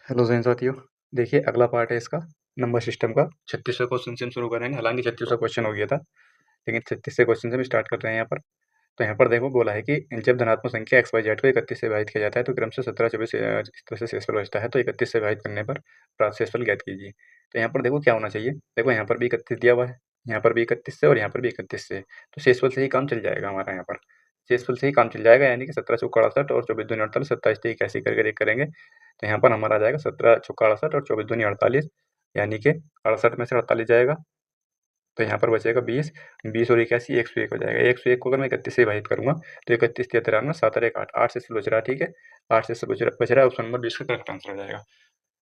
Hello ज़ैन साथियों, देखिए अगला पार्ट है इसका नंबर सिस्टम का 36वें क्वेश्चन से हम शुरू करेंगे। हालांकि 36वां क्वेश्चन हो गया था, लेकिन 36वें क्वेश्चन से हम स्टार्ट कर रहे हैं यहाँ पर। तो यहाँ पर देखो बोला है कि जब धनात्मक संख्या एक्स वाई जेड को 31 से विभाजित किया जाता है तो क्रम से 17, 24 इस तरह से शेषफल बचता है। तो 31 से विभाजित करने पर प्राप्त शेषफल ज्ञात कीजिए। तो यहाँ पर देखो क्या होना चाहिए। देखो यहाँ पर भी 31 दिया हुआ है, यहाँ पर भी 31 से और यहाँ पर भी 31 से, तो शेषफल से ही काम चल जाएगा हमारा। यहाँ पर शेषफल से ही काम चल जाएगा, यानी कि 17 चौका 68 और 24 दूनी 48, 27 तक ऐसे करके देख करेंगे। तो यहाँ पर हमारा आ जाएगा 17 चौका 68 और 24 दूनी 48, यानी कि 68 में से 48 जाएगा तो यहाँ पर बचेगा 20, 20 और 81 101 हो जाएगा। 101 को अगर मैं 31 से विभाजित करूँगा तो 31 तिया 93, 7 और 1 8, 8 से बच रहा है। ठीक है, 8 से बच रहा है, ऑप्शन नंबर 20 का करेक्ट आंसर हो जाएगा।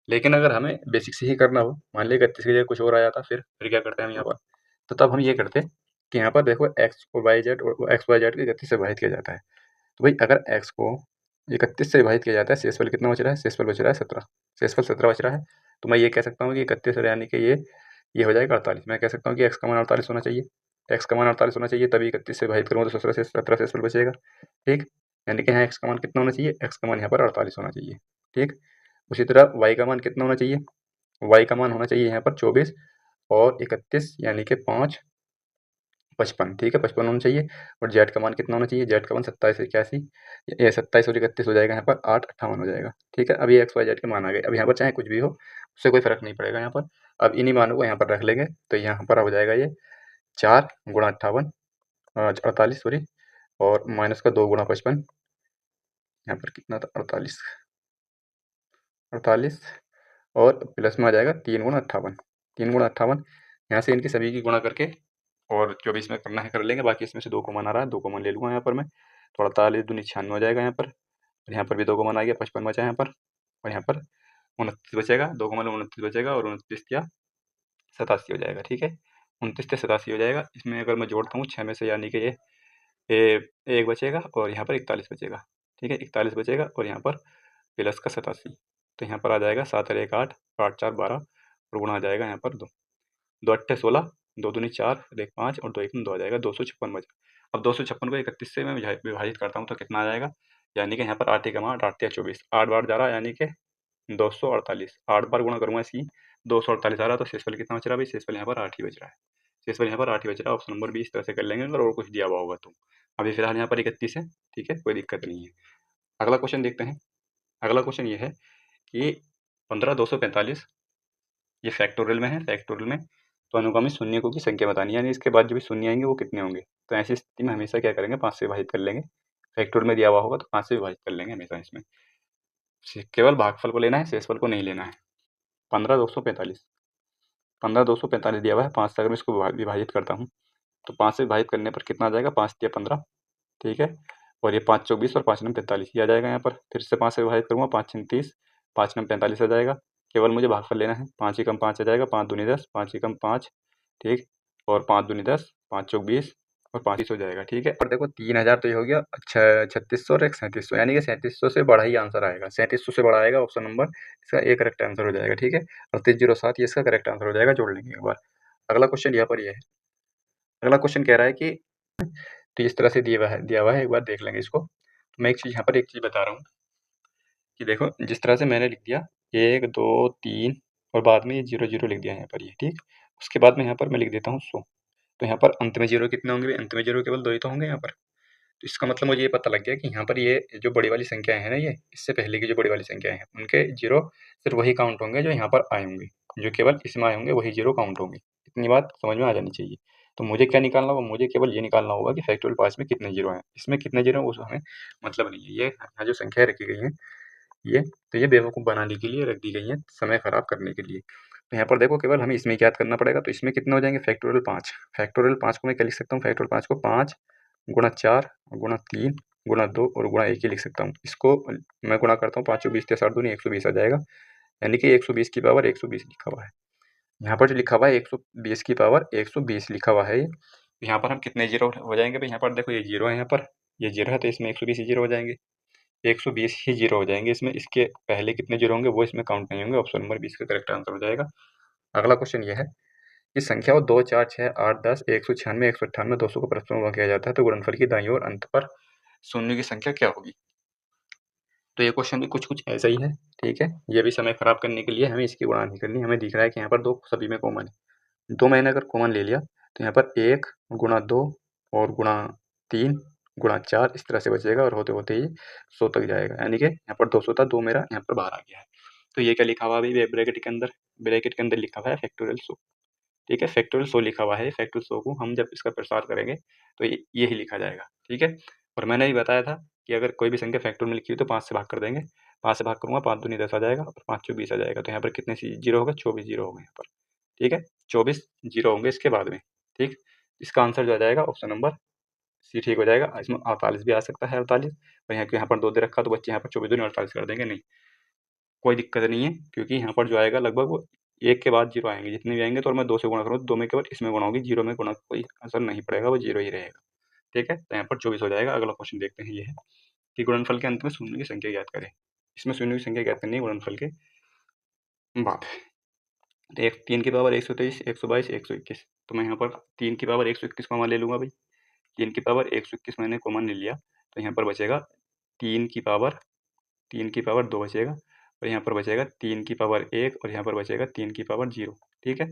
लेकिन अगर हमें बेसिक से ही करना हो, मान लिया 31 की जगह कुछ और आ जाता, फिर क्या करते हैं हम यहाँ पर। तो तब हम ये करते कि यहाँ पर देखो एक्स और वाई जेड और एक्स वाई जेड को 31 से विभाजित किया जाता है। तो भाई अगर एक्स को 31 से विभाजित किया जाता है, शेषफल कितना बच रहा है, शेषफल बच रहा है 17, शेषफल 17 बच रहा है। तो मैं ये कह सकता हूँ कि 31 यानी कि ये हो जाएगा 48। मैं कह सकता हूँ कि एक्स का मान 48 होना चाहिए, एक्स का मान 48 होना चाहिए, तभी 31 से विभाजित करूँगा तो 17 शेषफल बचेगा। ठीक, यानी कि यहाँ एक्स का मान कितना होना चाहिए, एक्स का मान यहाँ पर 48 होना चाहिए। ठीक, उसी तरह वाई का मान कितना होना चाहिए, वाई का मान होना चाहिए यहाँ पर 24 और 31 यानी कि 5 55। ठीक है, 55 होना चाहिए। और जेड का मान कितना होना चाहिए, जेड का मान 27 81, ये 27 और 31 हो जाएगा यहाँ पर 8 58 हो जाएगा। ठीक है, अब ये एक्स वाई जेड के मान आ गए। अब यहाँ पर चाहे कुछ भी हो उससे कोई फर्क नहीं पड़ेगा यहाँ पर। अब इन्हीं मानों को यहाँ पर रख लेंगे तो यहाँ पर हो जाएगा ये 4 गुणा 58 48 सॉरी, और माइनस का 2 गुणा 55, यहाँ पर कितना था 48 48, और प्लस में आ जाएगा 3 गुणा 58, 3 गुणा 58। यहाँ से इनकी सभी की गुणा करके और जो भी इसमें करना है कर लेंगे। बाकी इसमें से 2 कॉमन आ रहा है, 2 कॉमन ले लूँगा यहाँ पर मैं। तो 48 दूनी 96 हो जाएगा यहाँ पर, और यहाँ पर भी 2 कॉमन आ गया, 55 बचा यहाँ पर, और यहाँ पर 29 बचेगा, 2 कॉमन 29 बचेगा, और 29 या 87 हो जाएगा। ठीक है, 29 से 87 हो जाएगा। इसमें अगर मैं जोड़ता हूँ 6 में से, यानी कि ये 1 बचेगा और यहाँ पर 41 बचेगा। ठीक है, 41 बचेगा और यहाँ पर प्लस का 87, तो यहाँ पर आ जाएगा 7 और 1 8, 8 4 12, और गुणा आ जाएगा यहाँ पर 2, 2 अट्ठे 16, 2 दूनी 4 और 1 5 और 2 1 2 आ जाएगा, 256 बचा। अब 256 को 31 से मैं विभाजित करता हूँ तो कितना आ जाएगा, यानी कि यहाँ पर 8 का मान 8 या 24, 8 बार जा रहा है, यानी कि 248, 8 बार गुणा करूँगा इसकी, 248 आ रहा है। तो शेषफल कितना बच रहा है भाई, शेषफल यहाँ पर 8 ही बच रहा है, शेषफल यहाँ पर 8 ही बच रहा है। ऑप्शन नंबर 20 तरह से कर लेंगे अगर और कुछ दिया हुआ होगा तो। अभी फिलहाल यहाँ पर 31 है, ठीक है, कोई दिक्कत नहीं है। अगला क्वेश्चन देखते हैं। अगला क्वेश्चन ये है कि 15 245, ये फैक्टोरियल में है, फैक्टोरियल में तो अनुगामी शून्यकों की संख्या बतानी है, यानी इसके बाद जो भी शून्य आएंगे वो कितने होंगे। तो ऐसी स्थिति में हमेशा क्या करेंगे, 5 से विभाजित कर लेंगे। फैक्टोरियल में दिया हुआ होगा तो 5 से विभाजित कर लेंगे हमेशा। इसमें केवल भागफल को लेना है, शेषफल को नहीं लेना है। 15 245 दिया हुआ है, 5 से अगर मैं इसको विभाजित करता हूँ तो 5 से विभाजित करने पर कितना आ जाएगा, 5 या 15। ठीक है, और ये 5 24 और 5 9 45 ही आ जाएगा यहाँ पर। फिर से 5 से विभाजित करूँगा, 5 6 30, 5 9 45 आ जाएगा। केवल मुझे भागफल लेना है, 5 एकम 5 आ जाएगा, 5 दूनी 10, 5 एकम 5, ठीक, और 5 दूनी 10, 5 चौक 20 और 5 30 हो जाएगा। ठीक है, और देखो 3000 तो ये हो गया। अच्छा, 3600 और एक 3700, यानी कि 3700 से बड़ा ही आंसर आएगा, 3700 से बड़ा आएगा ऑप्शन नंबर, इसका एक करेक्ट आंसर हो जाएगा। ठीक है, और 307 ये इसका करेक्ट आंसर हो जाएगा, जोड़ लेंगे एक बार। अगला क्वेश्चन यहाँ पर ये है। अगला क्वेश्चन कह रहा है कि तो इस तरह से दिया हुआ है, एक बार देख लेंगे इसको। तो मैं एक चीज़ यहाँ पर एक चीज़ बता रहा हूँ कि देखो जिस तरह से मैंने लिख दिया 1 2 3 और बाद में ये 0 0 लिख दिया यहाँ पर, ये ठीक। उसके बाद में यहाँ पर मैं लिख देता हूँ 100। तो यहाँ पर अंत में 0 कितने होंगे, अंत में 0 केवल 2 ही तो होंगे यहाँ पर। तो इसका मतलब मुझे ये पता लग गया कि यहाँ पर ये जो बड़ी वाली संख्याएं हैं ना, ये इससे पहले की जो बड़ी वाली संख्याएं हैं उनके 0 सिर्फ वही काउंट होंगे जो यहाँ पर आए होंगे, जो केवल इसमें आए होंगे वही 0 काउंट होंगे। इतनी बात समझ में आ जानी चाहिए। तो मुझे क्या निकालना होगा, मुझे केवल ये निकालना होगा कि फैक्टोरियल पार्ट्स में कितने 0 हैं, इसमें कितने 0 हैं उस हमें मतलब नहीं है। ये यहाँ जो संख्याएं रखी गई हैं ये, तो ये बेवकूफ़ बनाने के लिए रख दी गई हैं, समय खराब करने के लिए। तो यहाँ पर देखो केवल हमें इसमें याद करना पड़ेगा। तो इसमें कितने हो जाएंगे, फैक्टोरियल 5। फैक्टोरियल 5 को मैं क्या लिख सकता हूँ, फैक्टोरियल 5 को 5 गुणा 4 गुणा 3 गुणा 2 और गुणा 1 ही लिख सकता हूँ। इसको मैं गुणा करता हूँ, 5 20 60 दूनी 120 आ जाएगा, यानी कि 120 की पावर 120 लिखा हुआ है। यहाँ पर जो लिखा हुआ है 120 की पावर 120 लिखा हुआ है ये। यहाँ पर हम कितने जीरो हो जाएंगे भाई, यहाँ पर देखो ये जीरो है, यहाँ पर ये जीरो है, तो इसमें 120 ही जीरो हो जाएंगे, 120 ही जीरो हो जाएंगे इसमें। इसके पहले कितने जीरो होंगे वो इसमें काउंट नहीं होंगे। ऑप्शन नंबर 20 का करेक्ट आंसर हो जाएगा। अगला क्वेश्चन ये है कि संख्या 2 4 6 8 10 196 198 200 को परस्पर गुणा किया जाता है तो गुणनफल की दाईं ओर अंत पर शून्य की संख्या क्या होगी। तो ये क्वेश्चन भी कुछ ऐसा ही है, ठीक है। ये भी समय खराब करने के लिए हमें इसकी गुणा नहीं करनी, हमें दिख रहा है कि यहाँ पर 2 सभी में कॉमन है। 2 मैंने अगर कॉमन ले लिया तो यहाँ पर 1 गुणा 2 और गुणा 3 गुणा 4 इस तरह से बचेगा और होते-होते ये 100 तक जाएगा, यानी कि यहाँ पर 200 था, 2 मेरा यहाँ पर बाहर आ गया है। तो ये क्या लिखा हुआ है अभी ब्रैकेट के अंदर लिखा हुआ है फैक्टोरियल 100, ठीक है। फैक्टोरियल 100 लिखा हुआ है, फैक्टोरियल 100 को हम जब इसका प्रसार करेंगे तो यही लिखा जाएगा, ठीक है। और मैंने भी बताया था कि अगर कोई भी संख्या फैक्टोरियल में लिखी हुई तो 5 से भाग कर देंगे, 5 से भाग करूँगा 5 दूनी 10 आ जाएगा और 5 चौक 20 आ जाएगा। तो यहाँ पर कितने जीरो हो गए? 24 जीरो हो गए यहाँ पर, ठीक है। 24 जीरो होंगे इसके बाद में, ठीक। इसका आंसर जो आ जाएगा ऑप्शन नंबर सी ठीक हो जाएगा। इसमें 48 भी आ सकता है, 48, और यहाँ पर 2 दे रखा तो बच्चे यहाँ पर 24 दूनी 48 कर देंगे, नहीं कोई दिक्कत नहीं है, क्योंकि यहाँ पर जो आएगा लगभग वो 1 के बाद जीरो आएंगे, जितने भी आएंगे तो मैं 2 से गुणा करूँगा, 2 में केवल इसमें गुणा होगी, जीरो में गुणा कोई असर नहीं पड़ेगा, वो जीरो ही रहेगा, ठीक है। तो यहाँ पर 24 हो जाएगा। अगला क्वेश्चन देखते हैं, ये है कि गुणनफल के अंत में शून्य की संख्या ज्ञात करें। इसमें शून्य की संख्या ज्ञात करनी है गुणनफल के बाद। तो 3 की पावर 123, 122, 121, तो मैं यहाँ पर 3 की पावर 121 कॉमन ले लूँगा भाई। 3 की पावर 121 मैंने कॉमन ले लिया, तो यहाँ पर बचेगा 3 की पावर 2 बचेगा, और यहाँ पर बचेगा 3 की पावर 1 और यहाँ पर बचेगा 3 की पावर 0, ठीक है।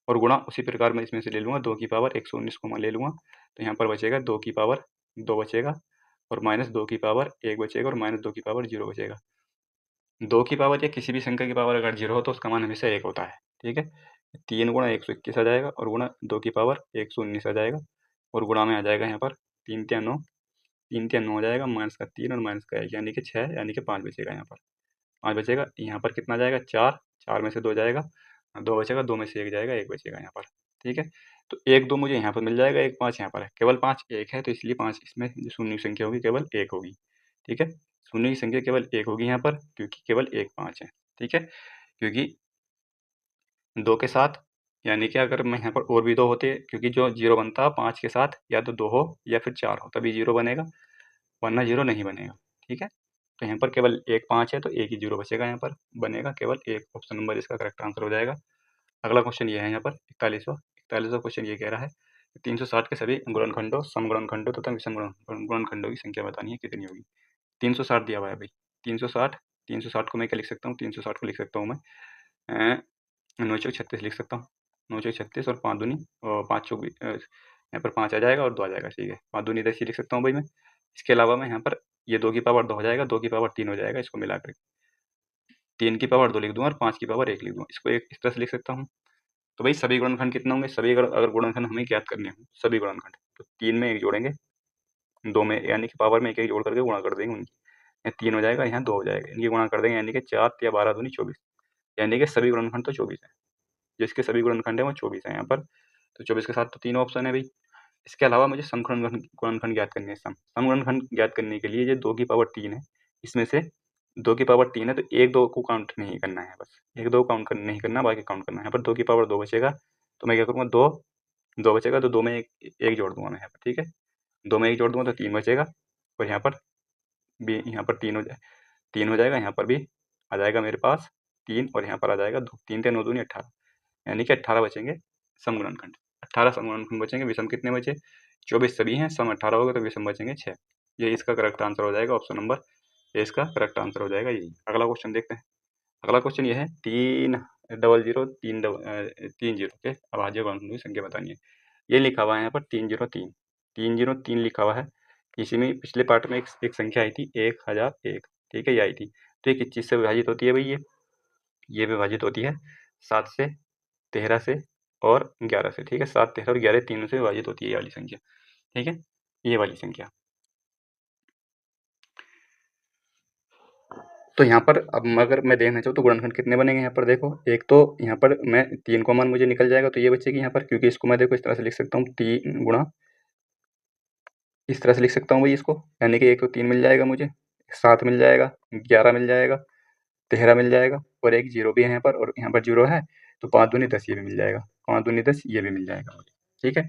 और गुणा उसी प्रकार मैं इसमें से ले लूँगा, 2 की पावर 119 कॉमन ले लूँगा, तो यहाँ पर बचेगा 2 की पावर 2 बचेगा और माइनस 2 की पावर 1 बचेगा और माइनस 2 की पावर 0 बचेगा। 2 की पावर या किसी भी संख्या की पावर अगर 0 हो तो उसका मान हमेशा 1 होता है, ठीक है। 3 गुणा 121 आ जाएगा और गुणा 2 की पावर 119 आ जाएगा और गुणा में आ जाएगा यहाँ पर 3 तिया 9, 3 तिया 9 हो जाएगा, माइनस का 3 और माइनस का 1 यानी कि 6, यानी कि 5 बचेगा यहाँ पर। 5 बचेगा, यहाँ पर कितना जाएगा 4, 4 में से 2 जाएगा, 2 बचेगा, 2 में से 1 जाएगा, 1 बचेगा यहाँ पर, ठीक है। तो 1 2 मुझे यहाँ पर मिल जाएगा, 1 5 यहाँ पर है, केवल 5 1 है, तो इसलिए 5 इसमें जो शून्य की संख्या होगी केवल 1 होगी, ठीक है। शून्य की संख्या केवल 1 होगी यहाँ पर, क्योंकि केवल 1 5 है, ठीक है। क्योंकि 2 के साथ, यानी कि अगर मैं यहाँ पर और भी 2 होते, क्योंकि जो 0 बनता है 5 के साथ या तो 2 हो या फिर 4 हो तभी 0 बनेगा, वरना 0 नहीं बनेगा, ठीक है। तो यहाँ पर केवल 1 5 है, तो 1 ही 0 बचेगा, यहाँ पर बनेगा केवल 1, ऑप्शन नंबर इसका करेक्ट आंसर हो जाएगा। अगला क्वेश्चन ये है यहाँ पर 41वां क्वेश्चन ये कह रहा है 360 के सभी गुणनखंडों, समगुणनखंडों तथा विषम गुणनखंडों की संख्या बतानी है, कितनी होगी। 360 दिया हुआ है भाई, 360, 360 को मैं क्या लिख सकता हूँ, 360 को लिख सकता हूँ मैं 9 चौक 36 लिख सकता हूँ। 9 चौक 36 और 5 दूनी और 5 चौक यहाँ पर 5 आ जाएगा और 2 आ जाएगा, ठीक है। 5 दूनी 10 ही लिख सकता हूँ भाई मैं। इसके अलावा मैं यहाँ पर ये 2 की पावर 2 हो जाएगा, 2 की पावर 3 हो जाएगा, इसको मिला कर 3 की पावर 2 लिख दूंगा और 5 की पावर 1 लिख दूंगा, इसको एक इस तरह से लिख सकता हूँ। तो भाई सभी गुणनखंड कितने होंगे, सभी अगर गुणनखंड हमें ज्ञात करने हों, सभी गुणनखंड, तो 3 में 1 जोड़ेंगे, 2 में यानी कि पावर में 1 1 जोड़ करके गुणा कर देंगे उनकी, यहाँ 3 हो जाएगा, यहाँ 2 हो जाएगा, इनकी गुणा कर देंगे, यानी कि 4 या 12 दूनी 24, यानी कि सभी गुणनखंड तो 24 है, जिसके सभी गुणनखंड है वो 24 है यहाँ पर। तो 24 के साथ तो 3 ऑप्शन है भाई। इसके अलावा मुझे गुणनखंड ज्ञात करने हैं। समगुणनखंड ज्ञात करने के लिए ये 2 की पावर 3 है, इसमें से 2 की पावर 3 है, तो 1 2 को काउंट नहीं करना है, बस 1 2 काउंट नहीं करना, बाकी काउंट करना है। यहाँ पर 2 की पावर 2 बचेगा, तो मैं क्या करूँगा, 2 बचेगा तो 2 में 1 जोड़ दूंगा मैं यहाँ पर, ठीक है। 2 में 1 जोड़ दूंगा तो 3 बचेगा, और यहाँ पर भी यहाँ पर 3 हो जाएगा, यहाँ पर भी आ जाएगा मेरे पास 3 और यहाँ पर आ जाएगा 2, 3 3 9 दूनी 18, यानी कि 18 बचेंगे समगुणनखंड। 18 समगुणनखंड बचेंगे, विषम कितने बचे, 24 सभी हैं, सम 18 हो गए तो विषम बचेंगे 6। ये इसका करेक्ट आंसर हो जाएगा, ऑप्शन नंबर ए इसका करेक्ट आंसर हो जाएगा यही। अगला क्वेश्चन देखते हैं। अगला क्वेश्चन ये है 3 जीरो के अभाज्य गुणनखंडों की संख्या बतानी है। ये लिखा हुआ है यहाँ पर 303, 303 लिखा हुआ है। इसी में पिछले पार्ट में एक संख्या आई थी 1001, ठीक है, ये आई थी। तो ये किस चीज़ से विभाजित होती है भाई, ये विभाजित होती है 7 से, 13 से और 11 से, ठीक है। 7 13 और 11 तीनों से विभाजित होती है ये वाली संख्या, ठीक है, ये वाली संख्या। तो यहाँ पर अब अगर मैं देखना चाहूँ तो गुणनखंड कितने बनेंगे यहाँ पर देखो, एक तो यहाँ पर मैं 3 कॉमन मुझे निकल जाएगा तो ये बचेगी यहाँ पर, क्योंकि इसको मैं देखो इस तरह से लिख सकता हूँ, 3 गुणा इस तरह से लिख सकता हूँ भाई इसको, यानी कि एक तो 3 मिल जाएगा मुझे, 7 मिल जाएगा, 11 मिल जाएगा, 13 मिल जाएगा और एक 0 भी है यहाँ पर, और यहाँ पर 0 है तो 5 दूनी 10 ये भी मिल जाएगा, 5 दूनी 10 ये भी मिल जाएगा मुझे, ठीक है।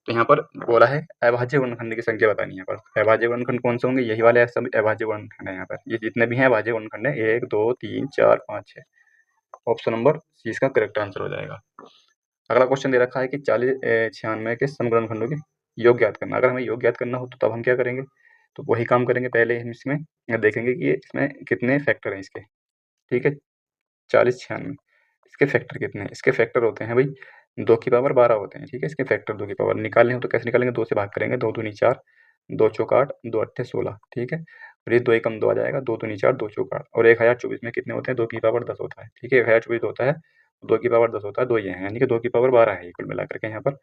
तो यहाँ पर बोला है अभाज्य गुणनखंड की संख्या बतानी है। यहाँ पर अभाज्य गुणनखंड कौन से होंगे, यही वाले सब अभाज्य गुणनखंड है यहाँ पर, ये जितने भी हैं अभाज्य गुणनखंड है 1 2 3 4 5 6, ऑप्शन नंबर सी इसका करेक्ट आंसर हो जाएगा। अगला क्वेश्चन दे रखा है कि 40 96 के समगुणनखंडों के योग ज्ञात करना। अगर हमें योग ज्ञात करना हो तो तब हम क्या करेंगे, तो वही काम करेंगे। पहले हम इसमें देखेंगे कि इसमें कितने फैक्टर हैं इसके, ठीक है। 40, 96 इसके फैक्टर कितने हैं? इसके फैक्टर होते हैं भाई 2 की पावर 12 होते हैं, ठीक है। इसके फैक्टर 2 की पावर निकालने हो तो कैसे निकालेंगे? 2 से भाग करेंगे, 2 दूनी 4, 2 चौक 8, 2 अट्ठे 16, ठीक है। और ये 2 एकम 2 आ जाएगा, 2 दूनी 4, 2 चौक 8 और 1024 में कितने होते हैं? 2 की पावर 10 होता है, ठीक है। 1024 होता है, 2 की पावर 10 होता है, 2 ये हैं, यानी कि 2 की पावर 12 है ये कुल मिलाकर के यहाँ पर,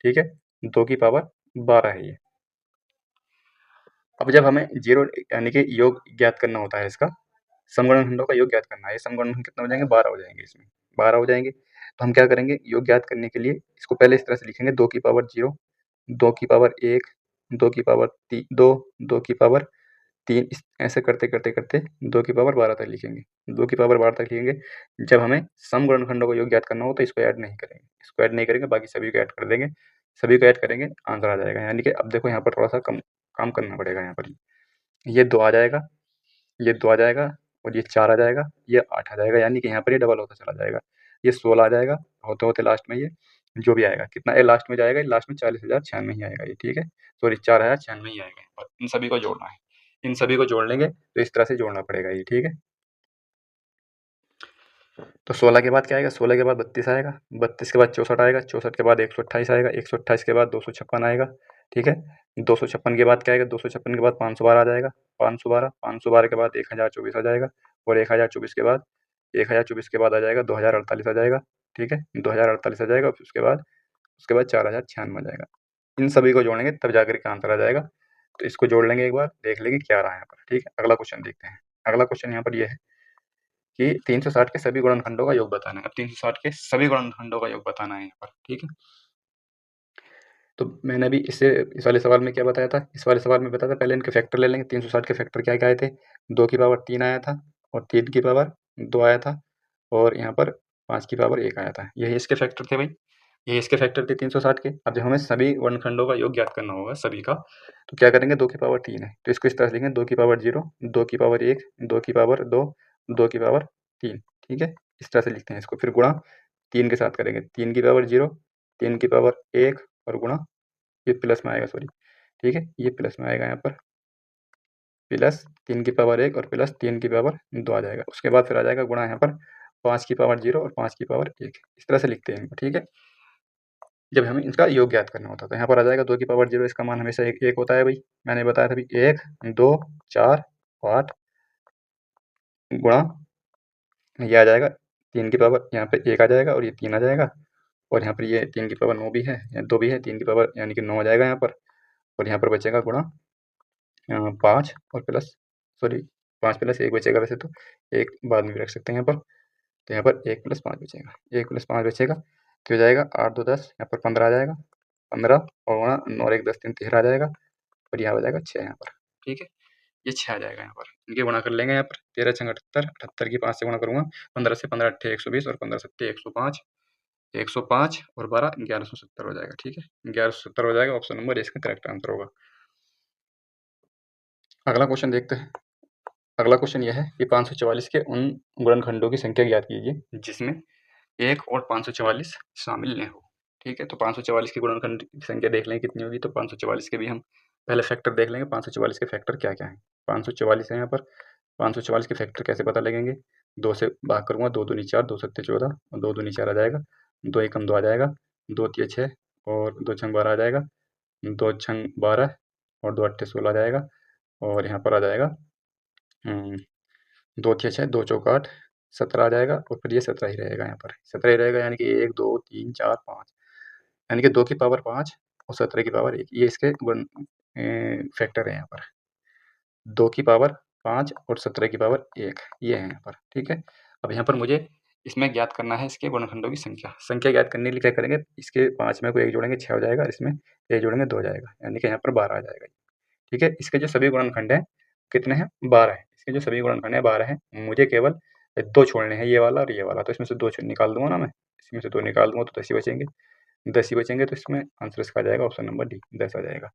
ठीक है। 2 की पावर 12 है ये। अब जब हमें जीरो यानी कि योग ज्ञात करना होता है इसका, समगुणन खंडों का योग ज्ञात करना है। ये समगुणन खंड कितने हो जाएंगे? 12 हो जाएंगे इसमें, 12 हो जाएंगे। तो हम क्या करेंगे? योग ज्ञात करने के लिए इसको पहले इस तरह से लिखेंगे, 2 की पावर 0, 2 की पावर 1, 2 की पावर 2, 2 की पावर 3, ऐसे करते करते करते 2 की पावर 12 तक लिखेंगे, 2 की पावर 12 तक लिखेंगे। जब हमें समगुणन खंडों का योग ज्ञात करना हो तो इसको ऐड नहीं करेंगे, इसको ऐड नहीं करेंगे, बाकी सभी को ऐड कर देंगे। सभी को ऐड करेंगे, आंसर आ जाएगा। यानी कि अब देखो यहाँ पर थोड़ा सा कम काम करना पड़ेगा। यहाँ पर ये 2 आ जाएगा, ये 2 आ जाएगा और ये 4 आ जाएगा, ये 8 आ जाएगा, यानी कि यहाँ पर ये डबल होता चला जाएगा। ये 16 आ जाएगा, होते-होते लास्ट में ये जो भी आएगा कितना ये लास्ट में जाएगा, लास्ट में 40,096 ही आएगा ये, ठीक है। सॉरी 4096 ही आएगा और इन सभी को जोड़ना है। इन सभी को जोड़ लेंगे तो इस तरह से जोड़ना पड़ेगा ये, ठीक है। तो 16 के बाद क्या आएगा? 16 के बाद 32 आएगा, 32 के बाद 64 आएगा, 64 के बाद 128 आएगा, 128 के बाद 256 आएगा, ठीक है। 256 के बाद क्या आएगा? 256 के बाद 512 आ जाएगा, 512, 512 के बाद 1024 आ जाएगा और 1024 के बाद 1024 के बाद आ जाएगा 2048 आ जाएगा, ठीक है। 2048 आ जाएगा, फिर उसके बाद 4096 आ जाएगा। इन सभी को जोड़ेंगे तब जाकर के आंसर आ जाएगा। तो इसको जोड़ लेंगे, एक बार देख लेंगे क्या रहा है यहाँ पर, ठीक है। अगला क्वेश्चन देखते हैं। अगला क्वेश्चन यहाँ पर ये है कि 360 के सभी गुणनखंडों का योग बताना है। अब 360 के सभी गुणनखंडों का योग बताना है यहाँ पर, ठीक है। तो मैंने अभी इस वाले सवाल में क्या बताया था? इस वाले सवाल में बताया था, पहले इनके फैक्टर ले लेंगे। 360 के फैक्टर क्या-क्या आए थे? 2 की पावर 3 आया था और 3 की पावर 2 आया था और यहाँ पर 5 की पावर 1 आया था। यही इसके फैक्टर थे भाई, ये इसके फैक्टर थे 360 के। अब जब हमें सभी वर्णखंडों का योग ज्ञात करना होगा सभी का, तो क्या करेंगे? 2 की पावर 3 है, तो इसको इस तरह से लिखेंगे, 2 की पावर 0, 2 की पावर 1, 2 की पावर 2, 2 की पावर 3, ठीक है। इस तरह से लिखते हैं इसको, फिर गुणा 3 के साथ करेंगे, 3 की पावर 0, 3 की पावर 1 और गुणा ये प्लस में आएगा, सॉरी, ठीक है। ये प्लस में आएगा यहाँ पर, प्लस 3 की पावर 1 और प्लस 3 की पावर 2 आ जाएगा। उसके बाद फिर आ जाएगा गुणा यहाँ पर 5 की पावर 0 और 5 की पावर 1, इस तरह से लिखते हैं इनको, ठीक है। जब हमें इसका योग ज्ञात करना होता है तो यहाँ पर आ जाएगा 2 की पावर 0, इसका मान हमेशा 1 होता है भाई, मैंने बताया था अभी। 1, 2, 4, 8 गुणा ये आ जाएगा 3 की पावर, यहाँ पे 1 आ जाएगा और ये 3 आ जाएगा और यहाँ पर ये 3 की पावर 9 भी है, 2 भी है, 3 की पावर यानी कि 9 आ जाएगा यहाँ पर और यहाँ पर बचेगा गुणा 5 और प्लस, सॉरी 5 प्लस 1 बचेगा, वैसे तो 1 बाद में भी रख सकते हैं यहाँ पर। तो यहाँ पर 1 प्लस 5 बचेगा, 1 प्लस 5 बचेगा तो हो जाएगा 8, 2, 10, यहाँ पर 15 आ जाएगा, 15 और गुणा 9 और 1, 10, 3, 13 आ जाएगा और यहाँ आ जाएगा 6 यहाँ पर, ठीक है। ये 6 आ जाएगा यहाँ पर, इनके गुणा कर लेंगे यहाँ पर। 13 छंग 78, 78 की 5 से गुणा करूँगा, 15 से 15 अट्ठे 120 और 15 सत्ते 105, 105 और 12 1170 हो जाएगा, ठीक है। 1170 हो जाएगा, ऑप्शन नंबर इसका करेक्ट आंसर होगा। अगला क्वेश्चन देखते हैं। अगला क्वेश्चन यह है कि 544 के उन गुणनखंडों की संख्या ज्ञात कीजिए जिसमें 1 और 544 शामिल न हो, ठीक है। तो 544 के गुणनखंड की संख्या देख लें कितनी होगी। तो 544 के भी हम पहले फैक्टर देख लेंगे, 544 के फैक्टर क्या-क्या हैं। 544 है यहाँ पर, 544 के फैक्टर कैसे पता लगेंगे? 2 से भाग करूँगा, 2 दूनी 4, 2 सत्ते 14 और 2 दूनी 4 आ जाएगा, 2 एकम 2 आ जाएगा, 2 तिया 6 और 2 छंग 12 आ जाएगा, 2 छंग 12 और 2 अट्ठे 16 आ जाएगा और यहाँ पर आ जाएगा 2 तिया 6, 2 चौक 8, 17 आ जाएगा और फिर ये 17 ही रहेगा यहाँ पर, 17 ही रहेगा, यानी कि 1, 2, 3, 4, 5, यानी कि 2 की पावर 5 और 17 की पावर 1, ये इसके फैक्टर है यहाँ पर। 2 की पावर 5 और 17 की पावर 1, ये है यहाँ पर, ठीक है। अब यहाँ पर मुझे इसमें ज्ञात करना है इसके गुणनखंडों की संख्या। संख्या ज्ञात करने के लिए क्या करेंगे? इसके 5 में को 1 जोड़ेंगे 6 हो जाएगा, इसमें 1 जोड़ेंगे 2 हो जाएगा, यानी कि यहाँ पर 12 आ जाएगा, ठीक है। इसके जो सभी गुणनखंड हैं कितने हैं? 12 हैं। इसके जो सभी गुणनखंड हैं 12 हैं। मुझे केवल 2 छोड़ने हैं, ये वाला और ये वाला, तो इसमें से 2 निकाल दूँगा ना मैं, इसमें से 2 निकाल दूँगा तो 10 ही बचेंगे, 10 ही बचेंगे, तो इसमें आंसर इसका आ जाएगा ऑप्शन नंबर डी, 10 आ जाएगा,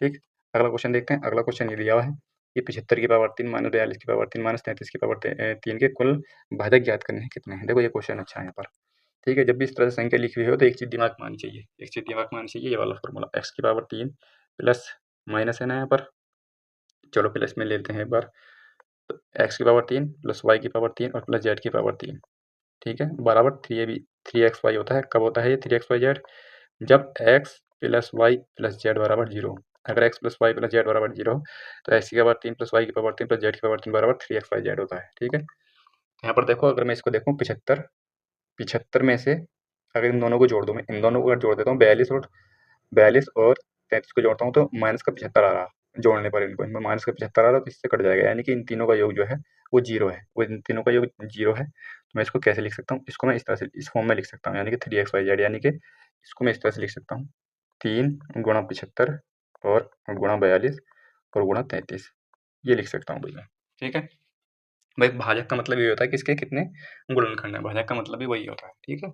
ठीक। अगला क्वेश्चन देखते हैं। अगला क्वेश्चन ये दिया हुआ है कि 75 की पावर 3 माइनस 42 की पावर 3 माइनस 33 की पावर 3 के कुल भाजक ज्ञात करने हैं कितने हैं? देखो ये क्वेश्चन अच्छा है यहाँ पर, ठीक है। जब भी इस तरह से संख्या लिखी हुई हो तो एक चीज़ दिमाग में आनी चाहिए, एक चीज़ दिमाग में आनी चाहिए, ये वाला फॉर्मूला, x की पावर 3 प्लस माइनस है ना यहाँ पर चलो प्लस में लेते हैं एक बार। तो एक्स की पावर 3 प्लस वाई की पावर 3 और प्लस जेड की पावर 3, ठीक है, बराबर 3x वाई होता है। कब होता है ये 3x वाई जेड? जब x plus y plus z बराबर 0। अगर x plus y plus z बराबर 0 तो एक्स की पावर 3 प्लस वाई की पावर 3 प्लस जेड की पावर 3 बराबर 3x वाई जेड होता है, ठीक है। यहाँ पर देखो, अगर मैं इसको देखूँ 75, 75 में से अगर इन दोनों को जोड़ दूँ, मैं इन दोनों को अगर जोड़ देता हूँ 42 और 33 को जोड़ता हूँ तो माइनस का 75 आ रहा, जोड़ने पर इनको इनमें माइनस का 75 आ रहा, तो इससे कट जाएगा, यानी कि इन तीनों का योग जो है वो 0 है, वो इन तीनों का योग 0 है। तो मैं इसको कैसे लिख सकता हूँ? इसको मैं इस तरह से इस फॉर्म में लिख सकता हूँ, यानी कि 3x वाई जेड, यानी कि इसको मैं इस तरह से लिख सकता हूँ 3 गुणा 75 और गुणा 42 और गुणा 33, ये लिख सकता हूँ भैया, ठीक है। भाई भाजक का मतलब ये होता है कि इसके कितने गुणनखंड है, भाजक का मतलब भी वही होता है, ठीक है।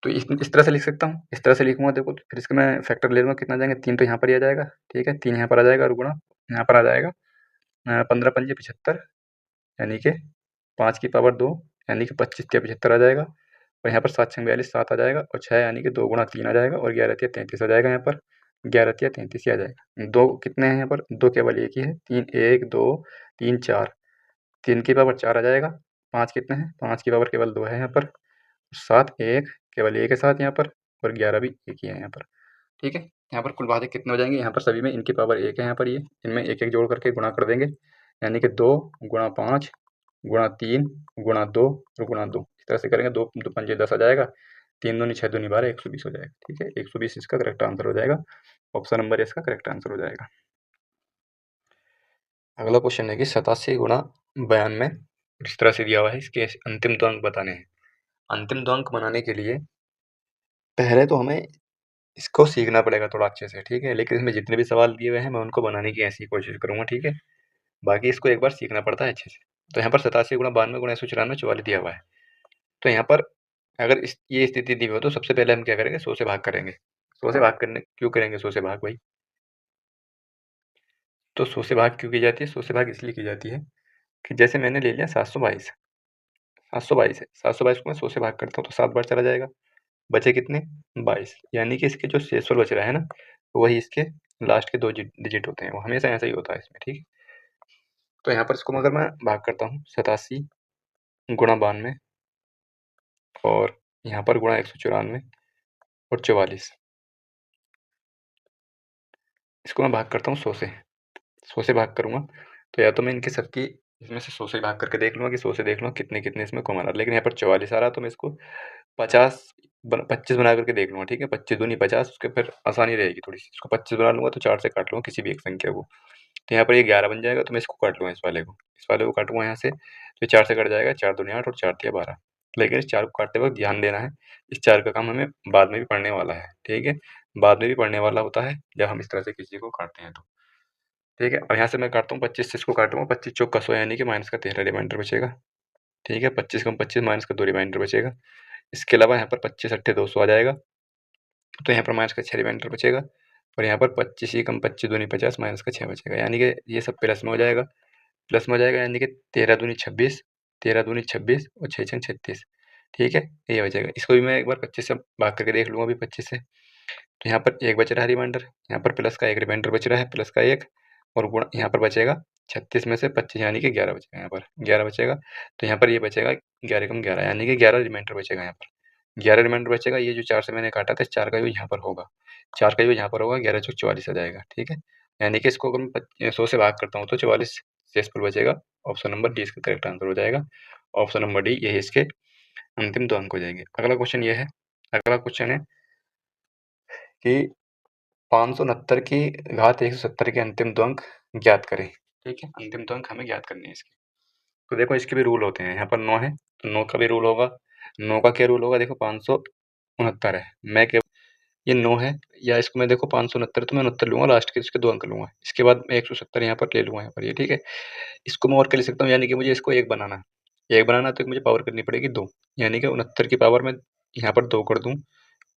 तो इस तरह से लिख सकता हूँ, इस तरह से लिखूंगा देखो, तो फिर इसका मैं फैक्टर ले लूँगा, कितना जाएंगे 3 तो यहाँ पर ही आ जाएगा, ठीक है, 3 यहाँ पर आ जाएगा और गुणा यहाँ पर आ जाएगा 15 पंजे 75, यानी कि 5 की पावर 2, यानी कि 25 के 75 आ जाएगा, और यहाँ पर 7 छंग 42 7 आ जाएगा, और 6 यानी कि 2 गुणा 3 आ जाएगा, और 11 तिया 33 आ जाएगा, यहाँ पर 11 तिया 33 ही आ जाएगा। 2 कितने हैं यहाँ पर? 2 केवल एक ही है, 3 1 2 3 4, 3 की पावर 4 आ जाएगा। 5 कितने हैं? 5 की पावर केवल 2 है यहाँ पर, 7 1 केवल 1 है 7 यहाँ पर, और 11 भी 1 ही है यहाँ पर, ठीक है। यहाँ पर कुल भाजक कितने हो जाएंगे? यहाँ पर सभी में इनकी पावर 1 है, यहाँ पर ये इनमें एक एक जोड़ करके गुणा कर देंगे, यानी कि 2 गुणा 5 गुणा 3 गुणा 2 और गुणा 2, इस तरह से करेंगे। 2 2 पंजे 10 आ जाएगा, 3 दूनी 6 दूनी 12, 120 हो जाएगा, ठीक है। 120 इसका करेक्ट आंसर हो जाएगा, ऑप्शन नंबर इसका करेक्ट आंसर हो जाएगा। अगला क्वेश्चन है कि 87 गुणा 92 इस तरह से दिया हुआ है, इसके अंतिम दो अंक बताने हैं। अंतिम दो अंक बनाने के लिए पहले तो हमें इसको सीखना पड़ेगा थोड़ा अच्छे से, ठीक है, लेकिन इसमें जितने भी सवाल दिए हुए हैं मैं उनको बनाने की ऐसी कोशिश करूंगा, ठीक है। बाकी इसको एक बार सीखना पड़ता है अच्छे से। तो यहाँ पर 87 गुणा 92 गुणा 194 44 दिया हुआ है। तो यहाँ पर अगर ये स्थिति दी हुई हो तो सबसे पहले हम क्या करेंगे? 100 से भाग करेंगे। 100 से भाग करने क्यों करेंगे 100 से भाग भाई? तो 100 से भाग क्यों की जाती है? 100 से भाग इसलिए की जाती है कि जैसे मैंने ले लिया 722, 722 है, 722 को मैं 100 से भाग करता हूँ तो 7 बार चला जाएगा, बचे कितने? 22, यानी कि इसके जो शेषफल बच रहा है ना, वही इसके लास्ट के 2 डिजिट होते हैं, वो हमेशा ऐसा ही होता है इसमें, ठीक है। तो यहाँ पर इसको अगर मैं भाग करता हूँ 87 गुणा 92 और यहाँ पर गुणा 194 और 44, इसको मैं भाग करता हूँ 100 से, 100 से भाग करूँगा तो या तो मैं इनके सबकी इसमें से 100 से भाग करके देख लूँगा कि 100 से देख लूँगा कितने-कितने इसमें कॉमन आ रहा है। लेकिन यहाँ पर 44 आ रहा है तो मैं इसको 25 बना करके देख लूँगा, ठीक है। 25 दूनी 50, उसके फिर आसानी रहेगी थोड़ी-सी। इसको 25 बना लूँगा तो 4 से काट लूँगा किसी भी एक संख्या को। तो यहाँ पर ये 11 बन जाएगा तो मैं इसको काट लूँगा इस वाले को काटूँगा यहाँ से, तो 4 से कट जाएगा, 4 दूनी 8 और 4 तिया 12। लेकिन इस 4 को काटते वक़्त ध्यान देना है, इस 4 का काम हमें बाद में भी पढ़ने वाला है, ठीक है। बाद में भी पढ़ने वाला होता है जब हम इस तरह से किसी को काटते हैं तो। ठीक है, और यहाँ से मैं काटता हूँ 25 से इसको काटूँगा, 25 चौक का 100 यानी कि माइनस का 13 रिमाइंडर बचेगा, ठीक है। 25 कम 25 माइनस का 2 रिमाइंडर बचेगा। इसके अलावा यहाँ पर 25 अट्ठे 200 आ जाएगा, तो यहाँ पर माइनस का 6 रिमाइंडर बचेगा, और यहाँ पर 25 ही कम 25 दूनी 50 माइनस का 6 बचेगा, यानी कि ये सब प्लस में हो जाएगा, प्लस में हो जाएगा, यानी कि 13 दूनी 26, 13 दूनी 26 और 6 छंग 36, ठीक है, ये बचेगा। इसको भी मैं एक बार 25 से भाग करके देख लूँगा अभी 25 से, तो यहाँ पर 1 बच रहा है रिमाइंडर, यहाँ पर प्लस का 1 रिमाइंडर बच रहा है, प्लस का 1 और गुणा यहाँ पर बचेगा 36 में से 25 यानी कि 11 बचेगा, यहाँ पर 11 बचेगा, तो यहाँ पर ये बचेगा 11 कम 11 यानी कि 11 रिमाइंडर बचेगा, यहाँ पर 11 रिमाइंडर बचेगा। ये जो 4 से मैंने काटा था, इस 4 का यूज़ यहाँ पर होगा, 4 का यूज़ यहाँ पर होगा, 11 चौक 44 आ जाएगा, ठीक है। यानी कि इसको अगर मैं 100 से भाग करता हूँ तो 44 शेषफल बचेगा, ऑप्शन नंबर डी इसका करेक्ट आंसर हो जाएगा। ऑप्शन नंबर डी यही इसके अंतिम 2 अंक हो जाएंगे। अगला क्वेश्चन ये है, अगला क्वेश्चन है कि 569 की घात 170 के अंतिम 2 अंक ज्ञात करें, ठीक है। अंतिम 2 अंक हमें ज्ञात करने हैं इसके। तो देखो इसके भी रूल होते हैं, यहाँ पर 9 है तो 9 का भी रूल होगा। 9 का क्या रूल होगा? देखो 569 है, मैं क्या ये 9 है, या इसको मैं देखो 569 तो मैं 69 लूँगा, लास्ट के इसके 2 अंक लूँगा, इसके बाद मैं 170 यहाँ पर ले लूँगा, यहाँ पर ये, ठीक है। इसको मैं और क्या लिख सकता हूँ, यानी कि मुझे इसको 1 बनाना है, 1 बनाना है तो मुझे पावर करनी पड़ेगी 2, यानी कि 69 की पावर मैं यहाँ पर 2 कर दूँ,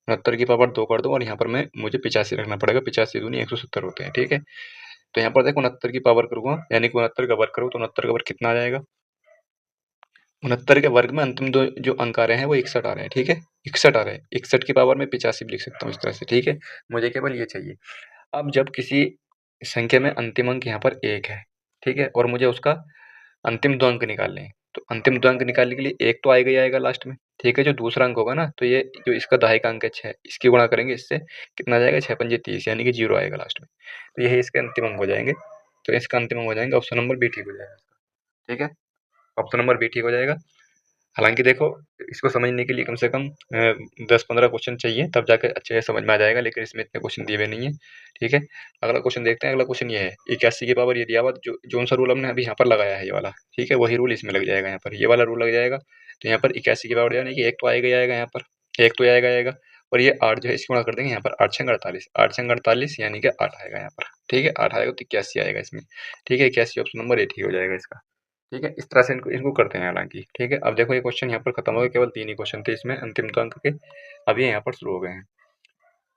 69 की पावर 2 कर दूँ, और यहाँ पर मैं मुझे 85 रखना पड़ेगा, 85 दूनी 170 होते हैं, ठीक है। तो यहाँ पर देखो 69 की पावर करूँगा, यानी कि 69 का वर्ग करूँ तो 69 का वर्ग कितना आ जाएगा? 69 के वर्ग में अंतिम 2 जो अंक आ रहे हैं वो 61 आ रहे हैं, ठीक है, 61 आ रहे हैं, 61 की पावर में 85 भी लिख सकता हूँ इस तरह से, ठीक है। मुझे केवल ये चाहिए। अब जब किसी संख्या में अंतिम अंक यहाँ पर 1 है, ठीक है? और मुझे उसका अंतिम 2 अंक निकालने हैं। तो अंतिम 2 अंक निकालने के लिए 1 तो आएगा ही आएगा लास्ट में, ठीक है? जो दूसरा अंक होगा ना, तो ये जो इसका दहाई का अंक है 6, इसकी गुणा करेंगे इससे, कितना आ जाएगा? 6 पंजे 30, यानी कि 0 आएगा लास्ट में। तो यही इसके अंतिम अंक हो जाएँगे। तो इसका अंतिम अंक हो जाएँगे, ऑप्शन नंबर बी ठीक हो जाएगा इसका, ठीक है? ऑप्शन नंबर बी ठीक हो जाएगा। हालाँकि देखो, इसको समझने के लिए कम से कम 10-15 क्वेश्चन चाहिए, तब जाके अच्छे से समझ में आ जाएगा, लेकिन इसमें इतने क्वेश्चन दिए हुए नहीं है, ठीक है? अगला क्वेश्चन देखते हैं। अगला क्वेश्चन ये है, 81 की पावर ये दिया हुआ, जो जोन-सा रूल हमने अभी यहाँ पर लगाया है ये वाला, ठीक है? वही रूल इसमें लग जाएगा यहाँ पर, ये वाला रूल लग जाएगा। तो यहाँ पर 81 की पावर यानी कि 1 तो आएगा ही आएगा यहाँ पर, 1 तो आएगा ही आएगा, और ये 8 जो है इसकी गुणा कर देंगे यहाँ पर, 8 छंग 48, 8 छंग 48 यानी कि 8 आएगा यहाँ पर, ठीक है? 8 आएगा तो 81 आएगा इसमें, ठीक है? 81 ऑप्शन नंबर ए ठीक हो जाएगा इसका। ठीक है, इस तरह से इनको इनको करते हैं हालाँकि, ठीक है। अब देखो ये क्वेश्चन यहाँ पर खत्म हो गए, केवल 3 ही क्वेश्चन थे इसमें अंतिम 2 अंक के, अब ये यहाँ पर शुरू हो गए हैं।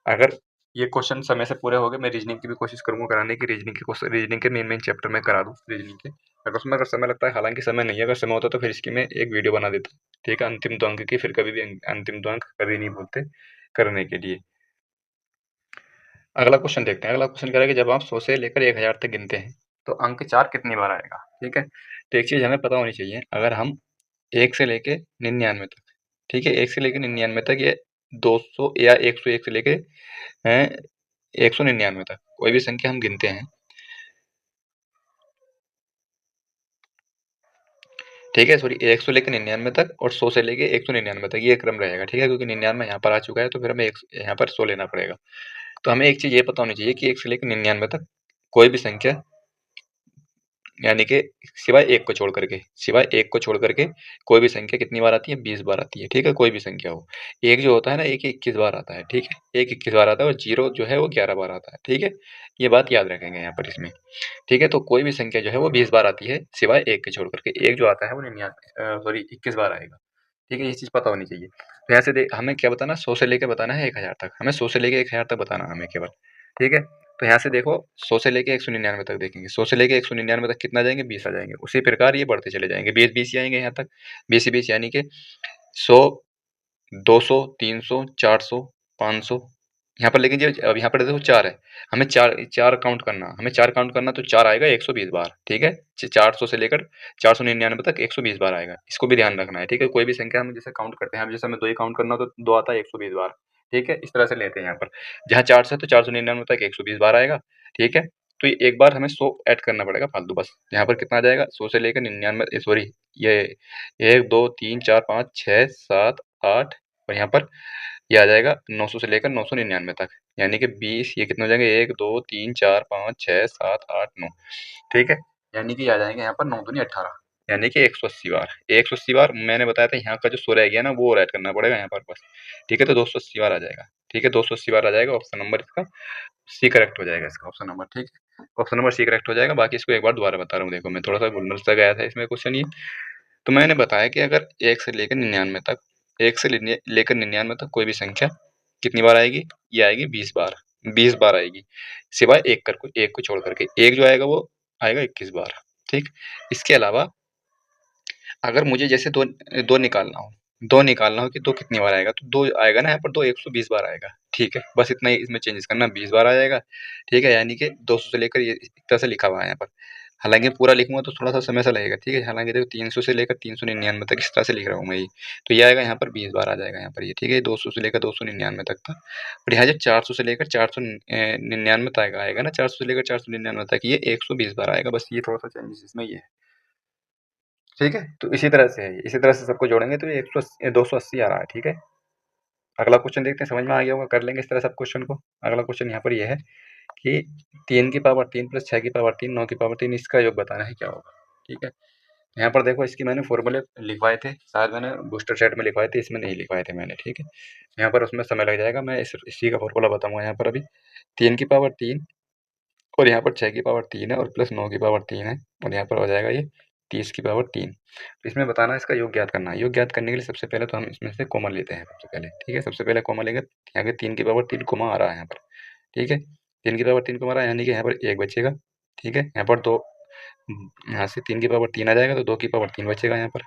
अगर ये क्वेश्चन समय से पूरे हो गए, मैं रीजनिंग की भी कोशिश करूँगा कराने की, रीजनिंग के मेन चैप्टर में करा दूँ रीजनिंग के। अगर समय लगता है, हालाँकि समय नहीं है, अगर समय होता तो फिर इसकी मैं एक वीडियो बना देता, ठीक है, अंतिम 2 अंक की, फिर कभी भी अंतिम 2 अंक कभी नहीं भूलते करने के लिए। अगला क्वेश्चन देखते हैं। अगला क्वेश्चन कह रहा है कि जब आप 100 से लेकर 1000 तक गिनते हैं, तो अंक 4 कितनी बार आएगा, ठीक है? तो एक चीज़ हमें पता होनी चाहिए, अगर हम 1 से लेके 99 तक, ठीक है? 1 से लेके 99 तक, ये 200 या 101 से लेके 199 तक कोई भी संख्या हम गिनते हैं, ठीक है? सॉरी, 100 लेके 99 तक और 100 से लेके 199 तक, ये क्रम रहेगा, ठीक है? क्योंकि 99 यहाँ पर आ चुका है, तो फिर हमें यहाँ पर 100 लेना पड़ेगा। तो हमें एक चीज़ ये पता होनी चाहिए कि 1 से लेके 99 तक कोई भी संख्या, यानी कि सिवाय एक को छोड़ करके कोई भी संख्या कितनी बार आती है? 20 बार आती है, ठीक है? कोई भी संख्या हो। एक जो होता है ना, एक 21 बार आता है, ठीक है? एक 21 बार आता है, और 0 जो है वो 11 बार आता है, ठीक है? ये बात याद रखेंगे यहाँ पर इसमें, ठीक है? तो कोई भी संख्या जो है वो 20 बार आती है, सिवाय एक के छोड़ करके। एक जो आता है वो 21 बार आएगा, ठीक है? ये चीज़ पता होनी चाहिए। तो यहाँ से हमें क्या बताना, 100 से लेके बताना है 1000 तक, हमें 100 से लेके 1000 तक बताना है हमें केवल, ठीक है? तो यहाँ से देखो, 100 से लेके 199 तक देखेंगे, 100 से लेके 199 तक कितना जाएंगे? 20 आ जाएंगे। उसी प्रकार ये बढ़ते चले जाएंगे, 20 ही आएंगे यहाँ तक, 20 यानी कि 100, 200, 300, 400, 500। यहाँ पर लेकिन जो अब यहाँ पर देखो 4 है, हमें चार काउंट करना, तो 4 आएगा 120 बार, ठीक है? 400 से लेकर 499 तक 120 बार आएगा, इसको भी ध्यान रखना है, ठीक है? कोई भी संख्या हम जैसे काउंट करते हैं, अब जैसे हमें 2 ही काउंट करना हो तो 2 आता है 120 बार, ठीक है? इस तरह से लेते हैं यहाँ पर। जहाँ 4 से, तो 499 तक 120 बार आएगा, ठीक है? तो ये एक बार हमें 100 ऐड करना पड़ेगा फालतू बस। यहाँ पर कितना आ जाएगा? 100 से लेकर 99, सॉरी, ये 1, 2, 3, 4, 5, 6, 7, 8, और यहाँ पर ये आ जाएगा 900 से लेकर 999 तक, यानी कि 20, ये कितने हो जाएंगे? 1, 2, 3, 4, 5, 6, 7, 8, 9, ठीक है? यानी कि आ जाएंगे यहाँ पर 9 दूनी 18, यानी कि 180 बार। 180 बार मैंने बताया था, यहाँ का जो 100 रह गया ना, वो और ऐड करना पड़ेगा यहाँ पर बस, ठीक है? तो 280 बार आ जाएगा, ठीक है? 280 बार आ जाएगा, ऑप्शन नंबर इसका सी करेक्ट हो जाएगा, इसका ऑप्शन नंबर, ठीक है? ऑप्शन नंबर सी करेक्ट हो जाएगा। बाकी इसको एक बार दोबारा बता रहा हूँ, देखो मैं थोड़ा सा घुलमिल सा गया था इसमें क्वेश्चन ये। तो मैंने बताया कि अगर 1 से लेकर 99 तक, 1 से लेकर 99 तक कोई भी संख्या कितनी बार आएगी? ये आएगी 20 बार, 20 बार आएगी, सिवाय एक को छोड़ करके। एक जो आएगा वो आएगा 21 बार, ठीक? इसके अलावा अगर मुझे जैसे दो निकालना हो कि दो कितनी बार आएगा, तो दो आएगा ना यहाँ पर, दो 120 बार आएगा, ठीक है? बस इतना ही इसमें चेंजेस करना, 20 बार आ जाएगा, ठीक है? यानी कि 200 से लेकर, ये इस तरह से लिखा हुआ है यहाँ पर। हालांकि पूरा लिखूंगा तो थोड़ा सा समय सा लगेगा, ठीक है? हालांकि देखो 300 से लेकर 399 तक इस तरह से लिख रहा हूँ मैं ये। तो ये आएगा यहाँ पर 20 बार आ जाएगा यहाँ पर ये, ठीक है? 200 से लेकर 299 तक था, और यहाँ जो 400 से लेकर 499 तक आएगा ना, 400 से लेकर 499 तक, ये 120 बार आएगा, बस ये थोड़ा सा चेंजेस इसमें ये है, ठीक है? तो इसी तरह से है ये, इसी तरह से सबको जोड़ेंगे तो ये 280 आ रहा है, ठीक है? अगला क्वेश्चन देखते हैं, समझ में आ गया होगा, कर लेंगे इस तरह सब क्वेश्चन को। अगला क्वेश्चन यहाँ पर ये है कि 3 की पावर 3 प्लस 6 की पावर 3, 9 की पावर 3, इसका योग बताना है, क्या होगा, ठीक है? यहाँ पर देखो, इसकी मैंने फॉर्मूले लिखवाए थे, शायद मैंने बूस्टर सेट में लिखवाए थे, इसमें नहीं लिखवाए थे मैंने, ठीक है? यहाँ पर उसमें समय लग जाएगा, मैं इसी का फॉर्मूला बताऊंगा यहाँ पर अभी। 3 की पावर 3, और यहाँ पर 6 की पावर 3 है, और प्लस 9 की पावर 3 है, और यहाँ पर हो जाएगा ये 30 की पावर 3। तो इसमें बताना है, इसका योग ज्ञात करना है। योग ज्ञात करने के लिए सबसे पहले तो हम इसमें से कॉमन लेते हैं सबसे पहले, ठीक है? सबसे पहले कॉमन लेंगे, यहाँ पे 3 की पावर 3 कॉमन आ रहा है यहाँ पर, ठीक है? 3 की पावर 3 कॉमन आ रहा है, यानी कि यहाँ पर 1 बचेगा, ठीक है? यहाँ पर 2, यहाँ से 3 की पावर 3 आ जाएगा, तो 2 की पावर 3 बचेगा यहाँ पर,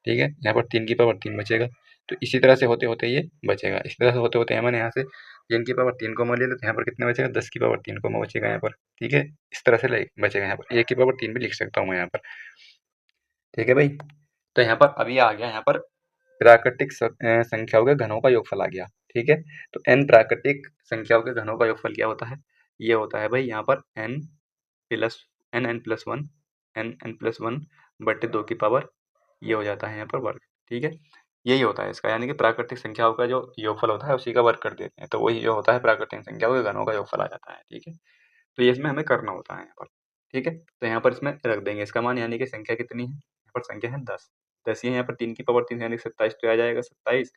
ठीक है, यहाँ पर 3 की पावर 3 बचेगा। तो इसी तरह से होते होते ये बचेगा, इस तरह से होते होते मैंने यहाँ से 3 की पावर 3 कॉमन ले लो, तो यहाँ पर कितना बचेगा, 10 की पावर 3 कॉमन बचेगा यहाँ पर। ठीक है, इस तरह से बचेगा यहाँ पर, 1 की पावर 3 भी लिख सकता हूँ मैं यहाँ पर। ठीक है भाई, तो यहाँ पर अभी आ गया यहाँ पर प्राकृतिक संख्याओं के घनों का योगफल आ गया। ठीक है, तो n प्राकृतिक संख्याओं के घनों का योगफल क्या होता है, ये होता है भाई यहाँ पर n plus n plus one, n plus one बटे 2 की पावर, ये हो जाता है यहाँ पर वर्ग। ठीक है, यही होता है इसका, यानी कि प्राकृतिक संख्याओं का जो योगफल होता है उसी का वर्ग कर देते हैं, तो वही जो होता है प्राकृतिक संख्याओं के घनों का योगफल आ जाता है। ठीक है, तो ये इसमें हमें करना होता है यहाँ पर। ठीक है, तो यहाँ पर इसमें रख देंगे इसका मान, यानी कि संख्या कितनी है, यहाँ पर संख्या है 10। 10 ये यहाँ पर 3 की पावर 3 यानी 27, तो आ जाएगा 27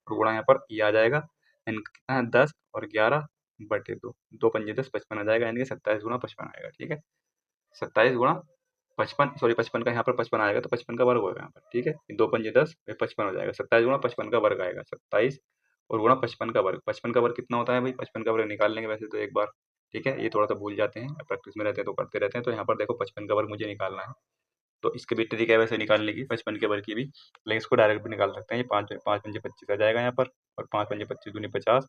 और गुणा यहाँ पर ये आ जाएगा n कितना है 10 और 11 बटे 2, 2 पंजे 10, 55 आ जाएगा, यानी कि 27 गुणा 55 आएगा। ठीक है, 27 गुणा 55, सॉरी 55 का यहाँ पर 55 आएगा, तो 55 का वर्ग होगा यहाँ पर। ठीक है, 2 पंजे 10, 55 हो जाएगा, 27 गुणा 55 का वर्ग आएगा 27 और गुणा 55 का वर्ग। 55 का वर्ग कितना होता है भाई, 55 का वर्ग निकाल लेंगे वैसे तो एक बार। ठीक है, ये थोड़ा सा भूल जाते हैं, प्रैक्टिस में रहते हैं तो करते रहते हैं। तो यहाँ पर देखो 55 का वर्ग मुझे निकालना है, तो इसके भी तरीका है वैसे निकालने की 55 के वर्ग की भी, लेकिन इसको डायरेक्ट भी निकाल सकते हैं। ये 5 5 पंजे 25 आ जाएगा यहाँ पर, और 5 पंजे 25 दूनी 50,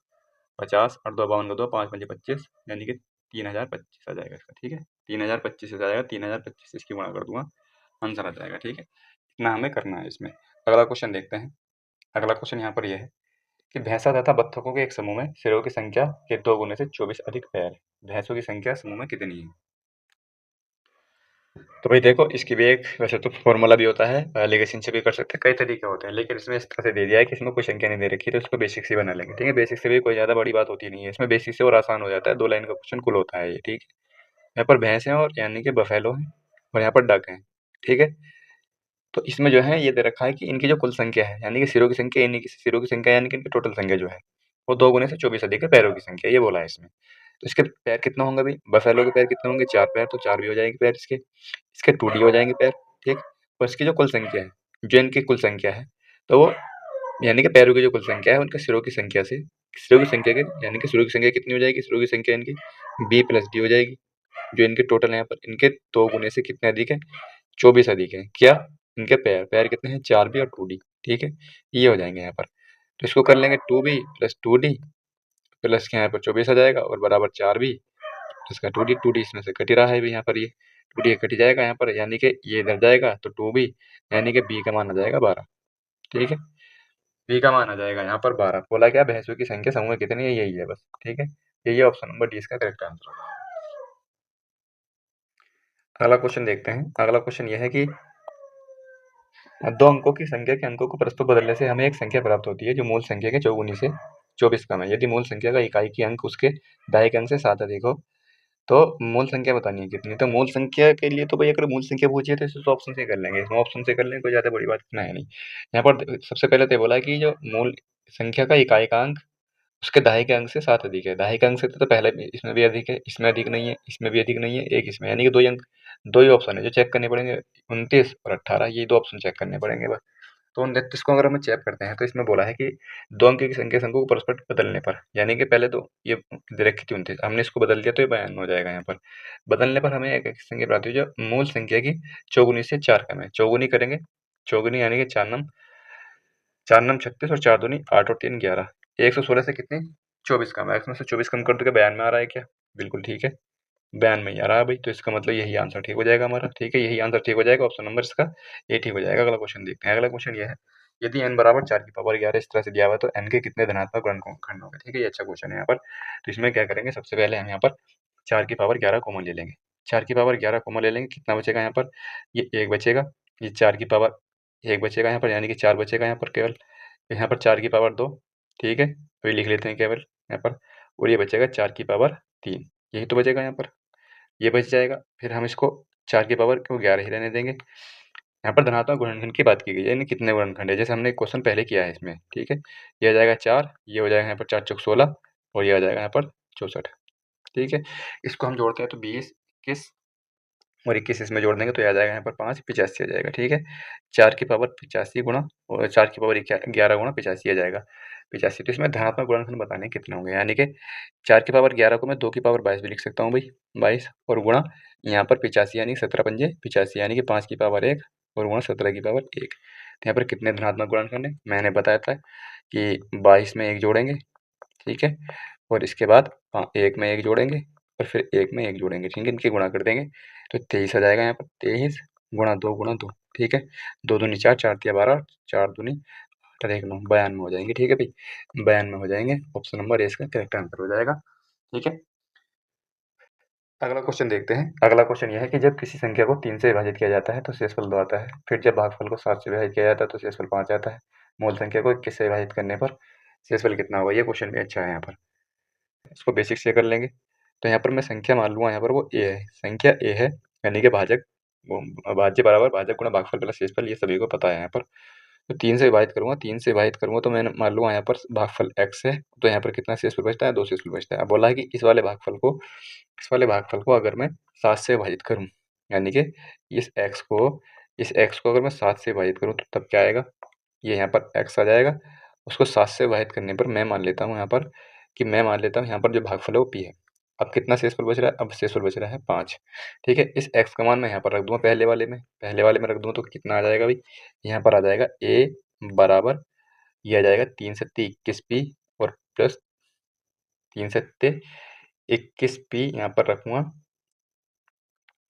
50 और 2 52 का 2, 5 पंजे 25, यानी कि 3025 आ जाएगा इसका। ठीक है, 3025 आ जाएगा, 3025 इसकी गुणा कर दूंगा, आंसर आ जाएगा। ठीक है, इतना हमें करना है इसमें। अगला क्वेश्चन देखते हैं। अगला क्वेश्चन यहाँ पर यह है कि भैंसा तथा बत्तखों के एक समूह में सिरों की संख्या के 2 गुने से 24 अधिक पैर, भैंसों की संख्या समूह में कितनी है। तो भाई देखो, इसकी भी एक वैसे तो फॉर्मूला भी होता है, लिगेशन से भी कर सकते हैं, कई तरीके होते हैं, लेकिन इसमें इस तरह से दे दिया है कि इसमें कोई संख्या नहीं दे रखी, तो इसको बेसिक से बना लेंगे। ठीक है, बेसिक से भी कोई ज़्यादा बड़ी बात होती नहीं है, इसमें बेसिक से और आसान हो जाता है, 2 लाइन का क्वेश्चन कुल होता है ये। ठीक है, यहाँ पर भैंस है और यानी कि बफेलो है, और यहाँ पर डक है। ठीक है, तो इसमें जो है ये दे रखा है कि इनकी जो कुल संख्या है, यानी कि सिरों की संख्या, इन्हीं की सिरों की संख्या, यानी कि इनकी टोटल संख्या जो है वो 2 गुने से 24 अधिक है पैरों की संख्या, ये बोला है इसमें। तो इसके पैर कितना होंगे भाई, बफेलो के पैर कितने होंगे, 4 पैर, तो 4 भी हो जाएंगे पैर इसके। इसके 2D हो जाएंगे पैर। ठीक, और इसकी जो कुल संख्या है, जो इनकी कुल संख्या है, तो वो यानी कि पैरों की जो कुल संख्या है उनके सिरों की संख्या से, सिरों की संख्या के यानी कि सिरों की संख्या कितनी हो जाएगी, सिरों की संख्या इनकी B प्लस D हो जाएगी, जो इनके टोटल यहाँ पर इनके 2 गुने से कितने अधिक है, 24 अधिक है। क्या, इनके पैर, पैर कितने हैं, 4B और 2D। ठीक है, ये हो जाएंगे यहाँ पर, तो इसको कर लेंगे 2B प्लस 2D प्लस के यहाँ पर 24 आ जाएगा और बराबर 4B, इसका 2D, 2D इसमें से कट ही रहा है भी यहाँ पर, ये 2D कट जाएगा यहाँ पर, यानी कि ये इधर जाएगा तो 2B, यानी कि B का मान आ जाएगा 12। ठीक है, B का मान आ जाएगा यहाँ पर 12। बोला क्या, भैंसों की संख्या समूह में कितनी है, यही है बस। ठीक है, यही ऑप्शन नंबर डी इसका करेक्ट आंसर होगा। अगला क्वेश्चन देखते हैं। अगला क्वेश्चन यह है कि 2 अंकों की संख्या के अंकों को परस्पर बदलने से हमें एक संख्या प्राप्त होती है जो मूल संख्या के चौगुनी से 24 कम है, यदि मूल संख्या का इकाई की अंक उसके दहाई के अंक से 7 अधिक हो। तो मूल संख्या बतानी है कितनी, तो मूल संख्या के लिए तो भाई अगर मूल संख्या पूछिए तो इसे तो ऑप्शन से कर लेंगे, इसमें ऑप्शन से कर लेंगे, कोई ज़्यादा बड़ी बात इतना है नहीं। यहाँ पर सबसे पहले तो ये बोला है कि जो मूल संख्या का इकाई का अंक उसके दहाई के अंक से 7 अधिक है। दहाई के अंक से तो पहले भी इसमें भी अधिक है, इसमें अधिक नहीं है, इसमें भी अधिक नहीं है, एक इसमें, यानी कि 2 ही अंक, 2 ही ऑप्शन है जो चेक करने पड़ेंगे, 29 और 18, ये 2 ऑप्शन चेक करने पड़ेंगे बस। तो 29 को अगर हम चेक करते हैं तो इसमें बोला है कि 2 अंक की संख्या के अंकों को परस्पर बदलने पर, यानी कि पहले तो ये दे रखी थी 29, हमने इसको बदल दिया तो ये 52 हो जाएगा यहाँ पर। बदलने पर हमें एक ऐसी संख्या प्राप्त हुई जो मूल संख्या की चौगुनी से 4 कम है। चौगुनी करेंगे, चौगुनी यानी कि 4 नम 36 और 4 दूनी 8 और 3 11, 116 से कितनी 24 कम है, इसमें से 24 कम कर दोगे 92 में आ रहा है क्या, बिल्कुल ठीक है, 92 में ही आ रहा है भाई, तो इसका मतलब यही आंसर ठीक हो जाएगा हमारा। ठीक है, यही आंसर ठीक हो जाएगा, ऑप्शन नंबर इसका ये ठीक हो जाएगा। अगला क्वेश्चन देखते हैं। अगला क्वेश्चन ये है, यदि n बराबर 4 की पावर 11 इस तरह से दिया हुआ है तो n के कितने धनात्मक ऋणखंड होंगे। ठीक है, ये अच्छा क्वेश्चन है यहाँ पर। तो इसमें क्या करेंगे, सबसे पहले हम यहाँ पर 4 की पावर 11 कॉमन ले लेंगे, 4 की पावर 11 कॉमन ले लेंगे, कितना बचेगा यहाँ पर, ये 1 बचेगा, ये 4 की पावर 1 बचेगा यहाँ पर, यानी कि 4 बचेगा यहाँ पर केवल, यहाँ पर 4 की पावर 2। ठीक है, तो ये लिख लेते हैं केवल यहाँ पर, और ये बचेगा 4 की पावर 3, यही तो बचेगा यहाँ पर, ये बच जाएगा। फिर हम इसको 4 की पावर को 11 ही रहने देंगे। यहाँ पर धनात्मक गुणनखंड की बात की गई है, यानी कितने गुणनखंड है, जैसे हमने एक क्वेश्चन पहले किया है इसमें। ठीक है, ये आ जाएगा 4, ये हो जाएगा यहाँ पर 4 चौक 16 और ये आ जाएगा यहाँ पर 64। ठीक है, इसको हम जोड़ते हैं तो 20, 21 और 21 इसमें जोड़ देंगे तो ये आ जाएगा यहाँ पर 5, 85 आ जाएगा। ठीक है, 4 की पावर 85 गुणा और 4 की पावर 11 गुणा 85 आ जाएगा 85। तो इसमें धनात्मक गुणनखंड बताने हैं कितने होंगे, यानी कि 4 की पावर 11 को मैं 2 की पावर 22 भी लिख सकता हूँ भाई, 22 और गुणा यहाँ पर 85 यानी 17 पंजे 85, यानी कि 5 की पावर 1 और गुणा 17 की पावर 1। यहाँ पर कितने धनात्मक गुणन करने, मैंने बताया था कि 22 में 1 जोड़ेंगे, ठीक है, और इसके बाद 1 में 1 जोड़ेंगे और फिर 1 में 1 जोड़ेंगे, ठीक है, इनके गुणा कर देंगे तो 23 आ जाएगा यहाँ पर। 23 गुणा 2, ठीक है, 2 दूनी 4, 4 तिया 12, 4 दूनी 8 और 1 9, 92 हो जाएंगे, ठीक है भाई, 92 हो जाएंगे। ऑप्शन नंबर ए इसका करेक्ट आंसर हो जाएगा, ठीक है। अगला क्वेश्चन देखते हैं। अगला क्वेश्चन यह है कि जब किसी संख्या को 3 से विभाजित किया जाता है तो शेषफल 2 आता है, फिर जब भागफल को 7 से विभाजित किया जाता है तो शेषफल 5 आता है, मूल संख्या को 21 से विभाजित करने पर शेषफल कितना होगा। ये क्वेश्चन भी अच्छा है। यहाँ पर इसको बेसिक से कर लेंगे। तो यहाँ पर मैं संख्या मान लूँगा, यहाँ पर वो ए है, संख्या ए है, यानी कि भाजक भाज्य बराबर भाजक गुणा भागफल प्लस शेषफल, ये सभी को पता है। यहाँ पर तो 3 से विभाजित करूँगा, 3 से विभाजित करूँगा तो मैंने मान लूँगा यहाँ पर भागफल x है, तो यहाँ पर कितना शेषफल बचता है, 2 शेषफल बचता है। अब बोला है कि इस वाले भागफल को अगर मैं 7 से विभाजित करूँ, यानी कि इस x को अगर मैं 7 से विभाजित करूँ तो तब क्या आएगा, ये यहाँ पर x आ जाएगा। उसको 7 से विभाजित करने पर मैं मान लेता हूँ यहाँ पर यहाँ पर जो भागफल है वो p है। अब कितना शेषफल बच रहा है, अब शेषफल बच रहा है 5, ठीक है। इस x का मान मैं यहाँ पर रख दूँगा पहले वाले में रख दूँगा तो कितना आ जाएगा भाई, यहाँ पर आ जाएगा a बराबर, ये आ जाएगा 3 सत्ते 21 p और प्लस 3 सत्ते 21 p, यहाँ पर रखूँगा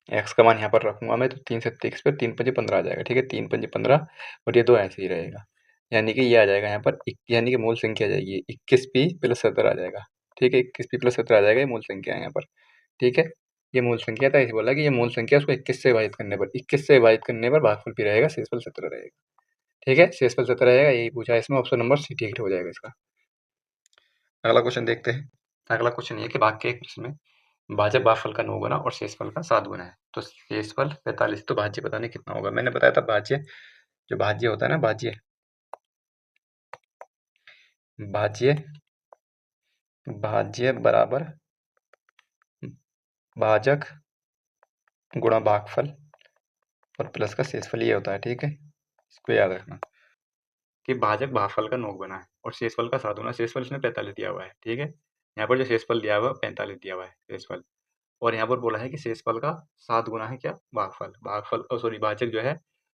x का मान यहाँ पर रखूँगा मैं, तो 3 सत्ते 21 पर 3 पंजे 15 आ जाएगा, ठीक है, 3 पंजे 15 और ये 2 ऐसे ही रहेगा, यानी कि ये आ जाएगा यहाँ पर यानी कि मूल संख्या आ जाएगी 21 p प्लस 17 आ जाएगा, ठीक है, 21 p प्लस 17 आ जाएगा, ये मूल संख्या है यहाँ पर, ठीक है। ये मूल संख्या था, इसे बोला कि ये मूल संख्या, उसको 21 से विभाजित करने पर भागफल p रहेगा, शेषफल 17 रहेगा, ठीक है, शेषफल 17 रहेगा, यही पूछा है इसमें, ऑप्शन नंबर सी ठीक हो जाएगा इसका। अगला क्वेश्चन देखते हैं। अगला क्वेश्चन ये है कि भाग के एक प्रश्न में भाजक भागफल का 9 गुना और शेषफल का 7 गुना है, तो शेषफल 45, तो भाज्य पता नहीं कितना होगा। मैंने बताया था जो भाज्य होता है ना, भाज्य भाज्य बराबर भाजक गुणा भागफल और प्लस का शेषफल, ये होता है, ठीक है। इसको याद रखना कि भाजक भागफल का 9 गुना है और शेषफल का 7 गुना। शेषफल इसमें 45 दिया हुआ है, ठीक है, यहाँ पर जो शेषफल दिया हुआ है 45 दिया हुआ है शेषफल, और यहाँ पर बोला है कि शेषफल का 7 गुना है क्या, भाजक जो है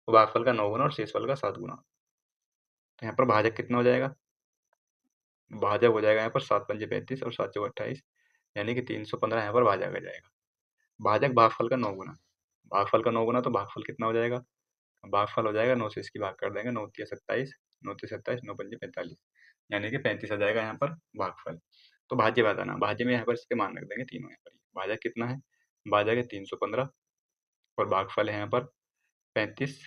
वो भागफल का 9 गुना और शेषफल का 7 गुना। तो यहाँ पर भाजक कितना हो जाएगा, भाजक हो जाएगा यहाँ पर 7 पंजे 35 और 7 चौके 28, यानी कि 315 यहाँ पर भाजक आ जाएगा। भाजक भागफल का 9 गुना, भागफल का 9 गुना, तो भागफल कितना हो जाएगा, भागफल हो जाएगा 9 से इसकी भाग कर देंगे, 9 तिया 27, 9 तिया 27, 9 पंजे 45, यानी कि 35 आ जाएगा यहाँ पर भागफल। तो भाज्य बताना, भाज्य में यहाँ पर इसके मान रख देंगे तीनों। यहाँ पर भाजक कितना है, भाजक है 315 और भागफल है यहाँ पर 35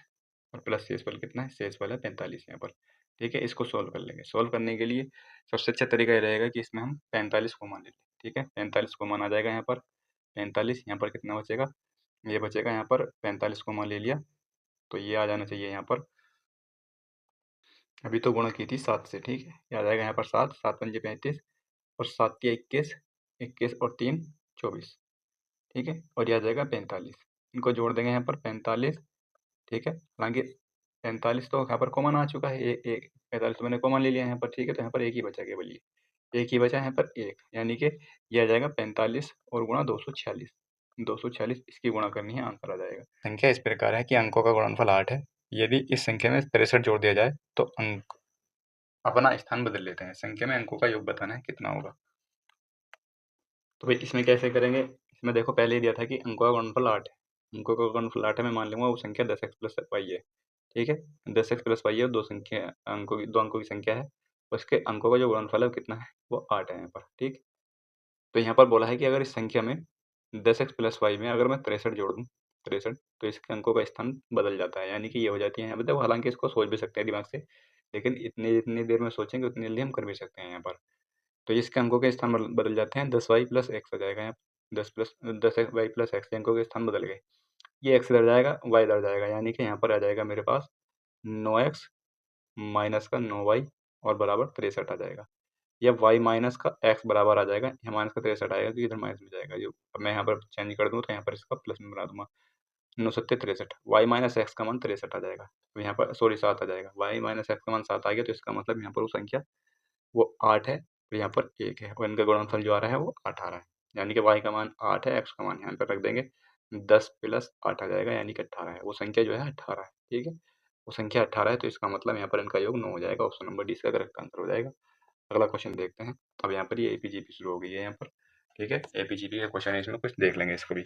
और प्लस शेषफल कितना है, शेषफल है 45 यहाँ पर, ठीक है। इसको सोल्व कर लेंगे। सोल्व करने के लिए सबसे अच्छा तरीका ये रहेगा कि इसमें हम 45 कॉमन ले लें, ठीक है, 45 कॉमन आ जाएगा यहाँ पर, 45 यहाँ पर कितना बचेगा, ये बचेगा यहाँ पर 45 कॉमन ले लिया तो ये आ जाना चाहिए यहाँ पर, अभी तो गुणा की थी 7 से, ठीक है, ये आ जाएगा यहाँ पर 7, 7 पंजे 35 और 7 तिया 21, 21 और 3 24, ठीक है, और ये आ जाएगा 45, इनको जोड़ देंगे यहाँ पर 45, ठीक है। हालांकि 45 तो यहाँ पर कॉमन आ चुका है, एक 45 तो मैंने कॉमन ले लिया यहाँ पर, ठीक है, तो यहाँ पर एक ही बचा केवल, ये एक ही बचा यहाँ पर एक, यानी कि ये आ जाएगा 45 और गुणा 246, 246 इसकी गुणा करनी है, आंसर आ जाएगा। संख्या इस प्रकार है कि अंकों का गुणनफल 8 है। यदि इस संख्या में 63 जोड़ दिया जाए तो अंक अपना स्थान बदल लेते हैं। संख्या में अंकों का योग बताना है कितना होगा। तो भाई इसमें कैसे करेंगे, इसमें देखो पहले ही दिया था कि अंकों का गुणनफल 8 है, अंकों का गुणनफल 8 है, मैं मान लूंगा वो संख्या 10x प्लस y है, ठीक है, 10x प्लस y है, दो अंकों की संख्या है, उसके अंकों का जो गुणनफल है वो कितना है, वो 8 है यहाँ पर, ठीक। तो यहाँ पर बोला है कि अगर इस संख्या में 10x प्लस वाई में अगर मैं 63 जोड़ दूँ, 63, तो इसके अंकों का स्थान बदल जाता है, यानी कि ये हो जाती है यहाँ पर। देखो हालांकि इसको सोच भी सकते हैं दिमाग से, लेकिन जितनी देर में सोचेंगे उतनी जल्दी हम कर भी सकते हैं यहाँ पर। तो इसके अंकों के स्थान बदल जाते हैं, 10y प्लस एक्स हो जाएगा यहाँ पर, 10 वाई प्लस एक्स, अंकों के स्थान बदल गए, ये एक्स इधर जाएगा, वाई इधर जाएगा, यानी कि यहाँ पर आ जाएगा मेरे पास 9x माइनस का 9y और बराबर 63 आ जाएगा, या y माइनस का x बराबर आ जाएगा, यहाँ माइनस का 63 आएगा तो इधर माइनस में जाएगा, जो अब मैं यहाँ पर चेंज कर दूँ तो यहाँ पर इसका प्लस में बना दूंगा, 9 सत्ते 63, y माइनस एक्स का मान 63 आ जाएगा, तो यहाँ पर सॉरी 7 आ जाएगा, y माइनस एक्स का मान 7 आ गया, तो इसका मतलब यहाँ पर वो संख्या वो 8 है और यहाँ पर 1 है, और इनका गुणनफल जो आ रहा है वो 18 है, यानी कि y का मान 8 है, x का मान यहाँ पर रख देंगे 10 प्लस 8 आ जाएगा, यानी कि 18 है, वो संख्या जो है 18 है, ठीक है। वो संख्या 18 है, तो इसका मतलब यहाँ पर इनका योग 9 हो जाएगा। ऑप्शन नंबर डी इसका करेक्ट आंसर हो जाएगा। अगला क्वेश्चन देखते हैं। अब यहाँ पर ये एपीजीपी शुरू हो गई है यहाँ पर, ठीक है। एपीजीपी का क्वेश्चन है, इसमें कुछ देख लेंगे इसको भी।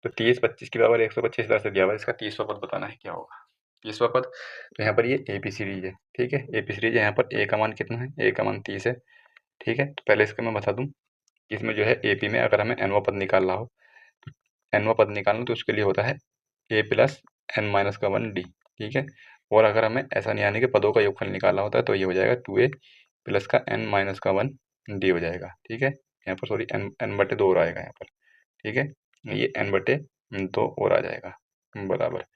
तो 30 25 की पावर 125 तरह से दिया हुआ है, इसका 30वां पद बताना है क्या होगा। 30वां पद, तो यहाँ पर ये एपी सीरीज है, ठीक है। एपी सीरीज है, यहाँ पर ए का मान कितना है, ए का मान 30 है, ठीक है। तो पहले इसका मैं बता दूं कि इसमें जो है एपी में अगर हमें एनवा पद निकालना हो, तो एनवा पद निकालना तो उसके लिए होता है ए प्लस एन माइनस का 1 डी, ठीक है। और अगर हमें ऐसा नहीं आने के पदों का योगफल निकालना होता है, तो ये हो जाएगा 2a प्लस का एन माइनस का 1 डी हो जाएगा, ठीक है। यहाँ पर सॉरी एन एन बटे 2 और आएगा यहाँ पर, ठीक है। ये एन बटे 2 और आ जाएगा बराबर।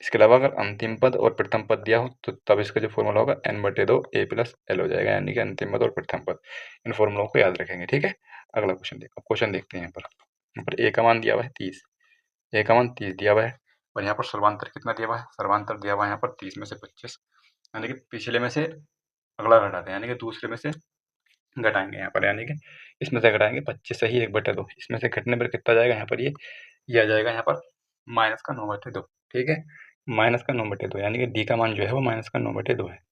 इसके अलावा अगर अंतिम पद और प्रथम पद दिया हो, तो तब इसका जो फॉर्मूला होगा एन बटे 2 ए प्लस एल हो जाएगा, यानी कि अंतिम पद और प्रथम पद। इन फॉर्मूलों को याद रखेंगे, ठीक है। अगला क्वेश्चन देखते हैं। यहाँ पर ए का मान दिया हुआ है 30, ए का मान 30 दिया हुआ है, और यहाँ पर सर्वांतर कितना दिया हुआ है, सर्वांतर दिया हुआ है यहाँ पर 30 में से 25, यानी कि पिछले में से अगला घटाते हैं, यानी कि दूसरे में से घटाएंगे यहाँ पर, यानी कि इसमें से घटाएंगे 25 से ही 1/2, इसमें से घटने पर कितना जाएगा यहाँ पर, ये आ जाएगा यहाँ पर माइनस का 9/2, ठीक है। माइनस का 9/2, यानी कि डी का मान जो है वो माइनस का 9/2 है।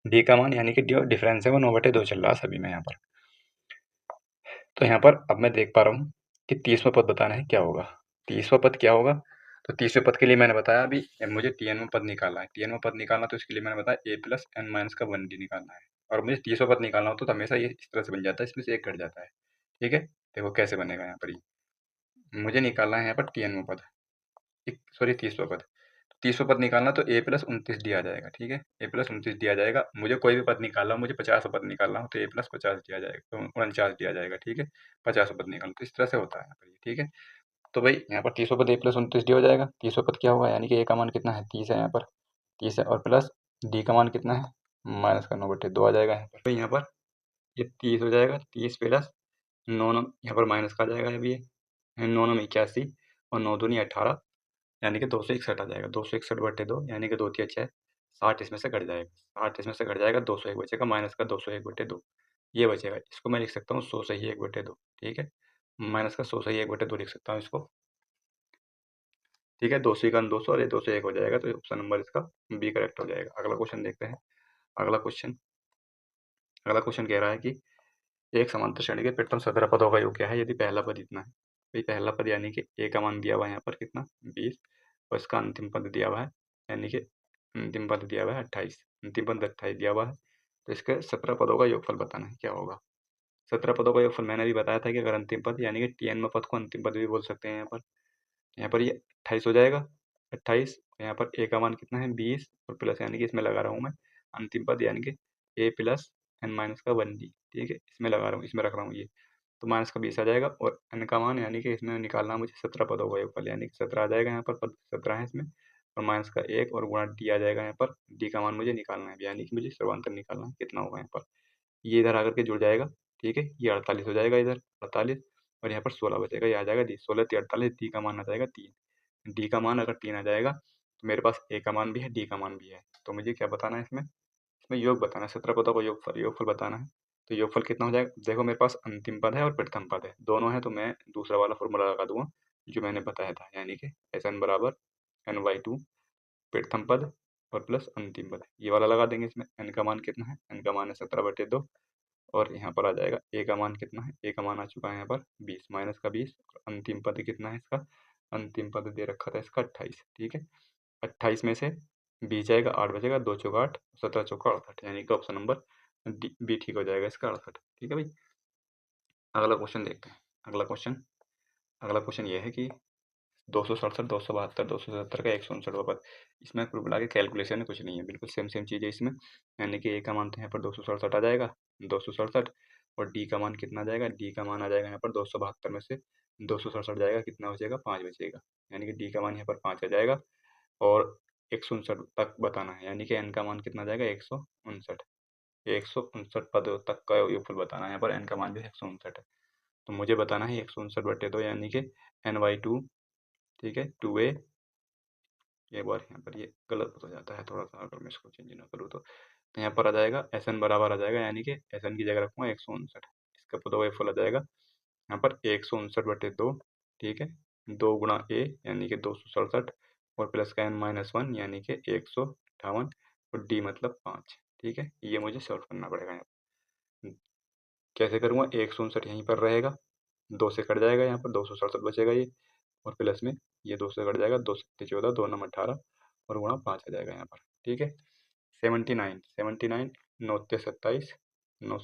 डी का मान यानी कि जो डिफरेंस है वो 9/2 चल रहा है सभी में यहाँ पर। तो यहाँ पर अब मैं देख पा रहा हूँ कि 30वां पद बताना है क्या होगा। 30वां पद क्या होगा, तो 30वें पद के लिए मैंने बताया अभी मुझे TN पद निकालना है। TN पद निकालना तो इसके लिए मैंने बताया ए प्लस एन माइनस का 1 डी निकालना है, और मुझे 30वां पद निकालना हो तो हमेशा ये इस तरह से बन जाता है, इसमें से एक घट जाता है, ठीक है। देखो कैसे बनेगा यहाँ पर, ये मुझे निकालना है यहाँ पर TN पद, सॉरी 30वां पद। 30वां पद निकालना तो ए प्लस 29 डी आ जाएगा, ठीक है। ए प्लस 29 डी आ जाएगा। मुझे कोई भी पद निकालना हो, मुझे 50वां पद निकालना हो तो ए प्लस 50 डी आ जाएगा, तो 49 डी आ जाएगा, ठीक है। 50वां पद निकालना तो इस तरह से होता है यहाँ पर, ठीक है। तो भाई यहाँ पर 30वां पद ए प्लस 29 डी हो जाएगा। 30वां पद क्या होगा, यानी कि ए का मान कितना है 30 है यहाँ पर, 30 है, और प्लस डी का मान कितना है माइनस का 9/2 आ जाएगा यहाँ पर। तो यहाँ पर ये 30 हो जाएगा, 30 प्लस 9 यहाँ पर माइनस का आ जाएगा, अभी ये 9 9 81 और 9 दूनी 18, यानी कि 261 आ जाएगा। 261/2 यानी कि 2 तिया 6, 60 इसमें से घट जाएगा, 60 इसमें से घट जाएगा, 201 बचेगा, माइनस का 201/2 ये बचेगा। इसको मैं लिख सकता हूँ 100 से ही 1/2, ठीक है। माइनस का 100 से ही 1/2 लिख सकता हूँ इसको, ठीक है। 2 से 200 और ये 2 से 1 हो जाएगा, तो ऑप्शन नंबर इसका बी करेक्ट हो जाएगा। अगला क्वेश्चन देखते हैं। अगला क्वेश्चन कह रहा है कि एक समांतर श्रेणी के प्रथम 17 पदों का योग क्या है यदि पहला पद इतना है। भाई पहला पद यानी कि ए का मान दिया हुआ है यहाँ पर कितना 20, और इसका अंतिम पद दिया हुआ है, यानी कि अंतिम पद दिया हुआ है 28, अंतिम पद 28 दिया हुआ है। तो इसके 17 पदों का योगफल बताना है क्या होगा। 17 पदों का योगफल मैंने भी बताया था कि अगर अंतिम पद यानी कि TN पद को अंतिम पद भी बोल सकते हैं। यहाँ पर ये 28 हो जाएगा, 28, यहाँ पर ए का मान कितना है 20, और प्लस यानी कि इसमें लगा रहा हूँ मैं अंतिम पद यानी कि ए प्लस एन माइनस का 1 डी, ठीक है। इसमें लगा रहा हूँ, इसमें रख रहा हूँ ये, तो माइनस का 20 आ जाएगा, और एन का मान यानी कि इसमें निकालना मुझे 17 पदों का योगफल, यानी कि 17 आ जाएगा, यहाँ पर पद 17 है इसमें, और माइनस का 1 और गुणा डी आ जाएगा। यहाँ पर डी का मान मुझे निकालना है, यानी कि मुझे सर्वांतर निकालना है कितना होगा यहाँ पर। ये इधर आकर के जुड़ जाएगा, ठीक है। ये 48 हो जाएगा, इधर 48, और यहाँ पर 16 बचेगा, ये आ जाएगा डी, 16 × 48, डी का मान आ जाएगा 3। डी का मान अगर 3 आ जाएगा तो मेरे पास ए का मान भी है, डी का मान भी है, तो मुझे क्या बताना है इसमें योग बताना है। 17 पदों का योगफल बताना है। तो योगफल कितना हो जाएगा, देखो मेरे पास अंतिम पद है और प्रथम पद है, दोनों है, तो मैं दूसरा वाला फॉर्मूला लगा दूंगा जो मैंने बताया था, यानी कि SN बराबर N/2 प्रथम पद और प्लस अंतिम पद, ये वाला लगा देंगे। इसमें एन का मान कितना है, एन का मान है 17/2, और यहाँ पर आ जाएगा ए का मान कितना है, ए का मान आ चुका है यहाँ पर 20, माइनस का 20, और अंतिम पद कितना है इसका, अंतिम पद दे रखा था इसका 28, ठीक है। 28 में से 20 जाएगा, 8 बचेगा, 2 चौका 8, 17 चौका 68, यानी कि ऑप्शन नंबर बी ठीक हो जाएगा इसका 68, ठीक है भाई। अगला क्वेश्चन देखते हैं। अगला क्वेश्चन ये है कि 267, 272, 277 का 159वां पद। इसमें कुल मिला के कैलकुलेशन कुछ नहीं है, बिल्कुल सेम सेम चीज़ है इसमें, यानी कि ए का मान तो यहाँ पर 267 आ जाएगा, 267, और डी का मान कितना आ जाएगा, डी का मान आ जाएगा यहाँ पर 272 में से 267 जाएगा, कितना बचेगा 5 बचेगा, यानी कि डी का मान यहाँ पर 5 आ जाएगा, और 159 तक बताना है, यानी कि एन का मान कितना आ जाएगा 159, 159 पदों तक का योगफल बताना है। यहाँ पर एन का मान भी 159 है, तो मुझे बताना है 159/2, यानी कि N/2, ठीक है, 2a, एक बार यहाँ पर ये गलत हो जाता है थोड़ा सा, अगर मैं इसको चेंज ना करूँ तो यहाँ पर आ जाएगा SN बराबर आ जाएगा, यानी कि SN की जगह रखूँगा 159, इसका पदों का योगफल आ जाएगा यहाँ पर 159/2, ठीक है। 2 गुणा a यानी कि 267, और प्लस का n-1 यानी कि 128, 58 और डी मतलब 5। ठीक है, ये मुझे सॉल्व करना पड़ेगा यहाँ पर। कैसे करूँगा, 167 यहीं पर रहेगा, 2 से कट जाएगा, यहाँ पर 267 बचेगा ये, और प्लस में ये 2 से कट जाएगा, 2 सत्ते 14, 2 नम 18 और गुणा 5 आ जाएगा यहाँ पर। ठीक है, 79 9 ते 27, 9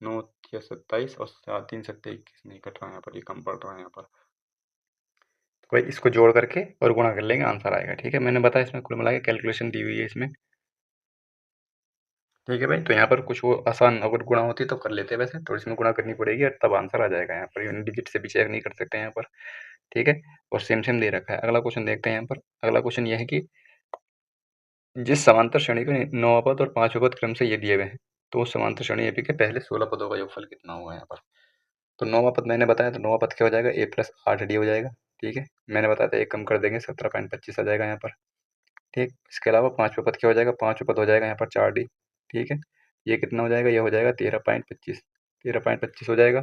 9 6 27 और 7 3 सत्ते 21 नहीं कट रहा है यहाँ पर, ये कम पड़ रहा है यहाँ पर। तो भाई इसको जोड़ करके और गुणा कर लेंगे, आंसर आएगा। ठीक है, मैंने बताया इसमें कुल मिला के कैलकुलेशन दी हुई है इसमें। ठीक है भाई, तो यहाँ पर कुछ वो आसान अगर गुणा होती तो कर लेते, वैसे तो इसमें गुणा करनी पड़ेगी और तब आंसर आ जाएगा यहाँ पर, यूनिट डिजिट से भी चेक नहीं कर सकते यहाँ पर। ठीक है, और सेम सेम दे रखा है। अगला क्वेश्चन देखते हैं यहाँ पर। अगला क्वेश्चन ये है कि जिस समांतर श्रेणी के 9वां पद और 5वां पद क्रम से ये दिए हुए हैं, तो उस समांतर श्रेणी एपी के पहले 16 पदों का योगफल कितना होगा यहाँ पर। तो 9वां पद मैंने बताया, तो 9वां पद क्या हो जाएगा, ए प्लस 8 डी हो जाएगा। ठीक है, मैंने बताया था एक कम कर देंगे, 17.25 आ जाएगा यहाँ पर। ठीक, इसके अलावा 5वां पद क्या हो जाएगा, 5वां पद हो जाएगा यहाँ पर 4 डी। ठीक है, ये कितना हो जाएगा, ये हो जाएगा 13.25, 13.25 हो जाएगा।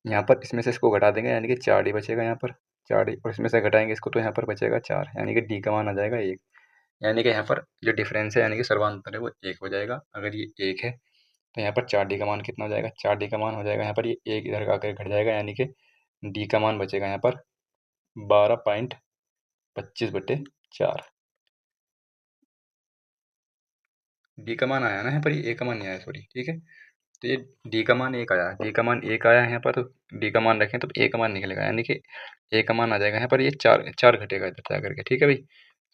यहाँ पर इसमें से इसको घटा देंगे, यानी कि 4 डी बचेगा यहाँ पर, 4 डी, और इसमें से घटाएंगे इसको तो यहाँ पर बचेगा 4, यानी कि डी का मान आ जाएगा 1। यानी कि यहाँ पर जो डिफरेंस है, यानी कि सर्वांतर है, वो 1 हो जाएगा। अगर ये 1 है तो यहाँ पर 4 डी का मान कितना हो जाएगा, 4 डी का मान हो जाएगा यहाँ पर, ये 1 इधर का आकर घट जाएगा, यानी कि डी का मान बचेगा यहाँ पर 12.25/4। डी का मान आया ना यहाँ पर, ये ए का मान नहीं आया, सॉरी। ठीक है, तो ये डी का मान 1 आया, डी का मान 1 आया है यहाँ पर, तो डी का मान रखें तो ए का मान निकलेगा, यानी कि ए का मान आ जाएगा यहाँ पर, ये 4 4 घटेगा इधर से आकर के। ठीक है भाई,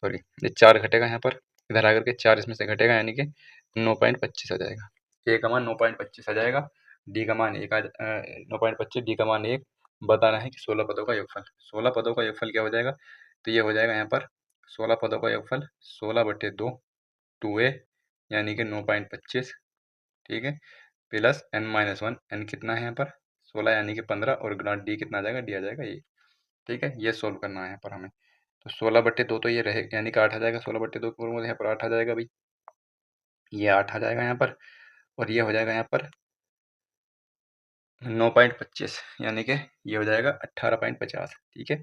सॉरी, ये 4 घटेगा यहाँ पर, इधर आकर के 4 इसमें से घटेगा, यानी कि 9.25 आ जाएगा। ए का मान 9.25 आ जाएगा, डी का मान 1 9.25, डी का मान 1। बताना है कि 16 पदों का योगफल, 16 पदों का योगफल क्या हो जाएगा, तो ये हो जाएगा यहाँ पर 16 पदों का योगफल 16/2 2a, यानी कि 9.25। ठीक है, प्लस n-1, n कितना है यहाँ पर 16, यानी कि 15, और गुणा डी कितना आ जाएगा, डी आ जाएगा ये। ठीक है, ये सोल्व करना है यहाँ पर हमें। तो 16/2 तो ये रहेगा, यानी कि 8 आ जाएगा, 16/2 के बराबर यहाँ पर 8 आ जाएगा भाई, ये 8 आ जाएगा यहाँ पर, और ये हो जाएगा यहाँ पर 9.25, यानी कि ये हो जाएगा 18.50। ठीक है,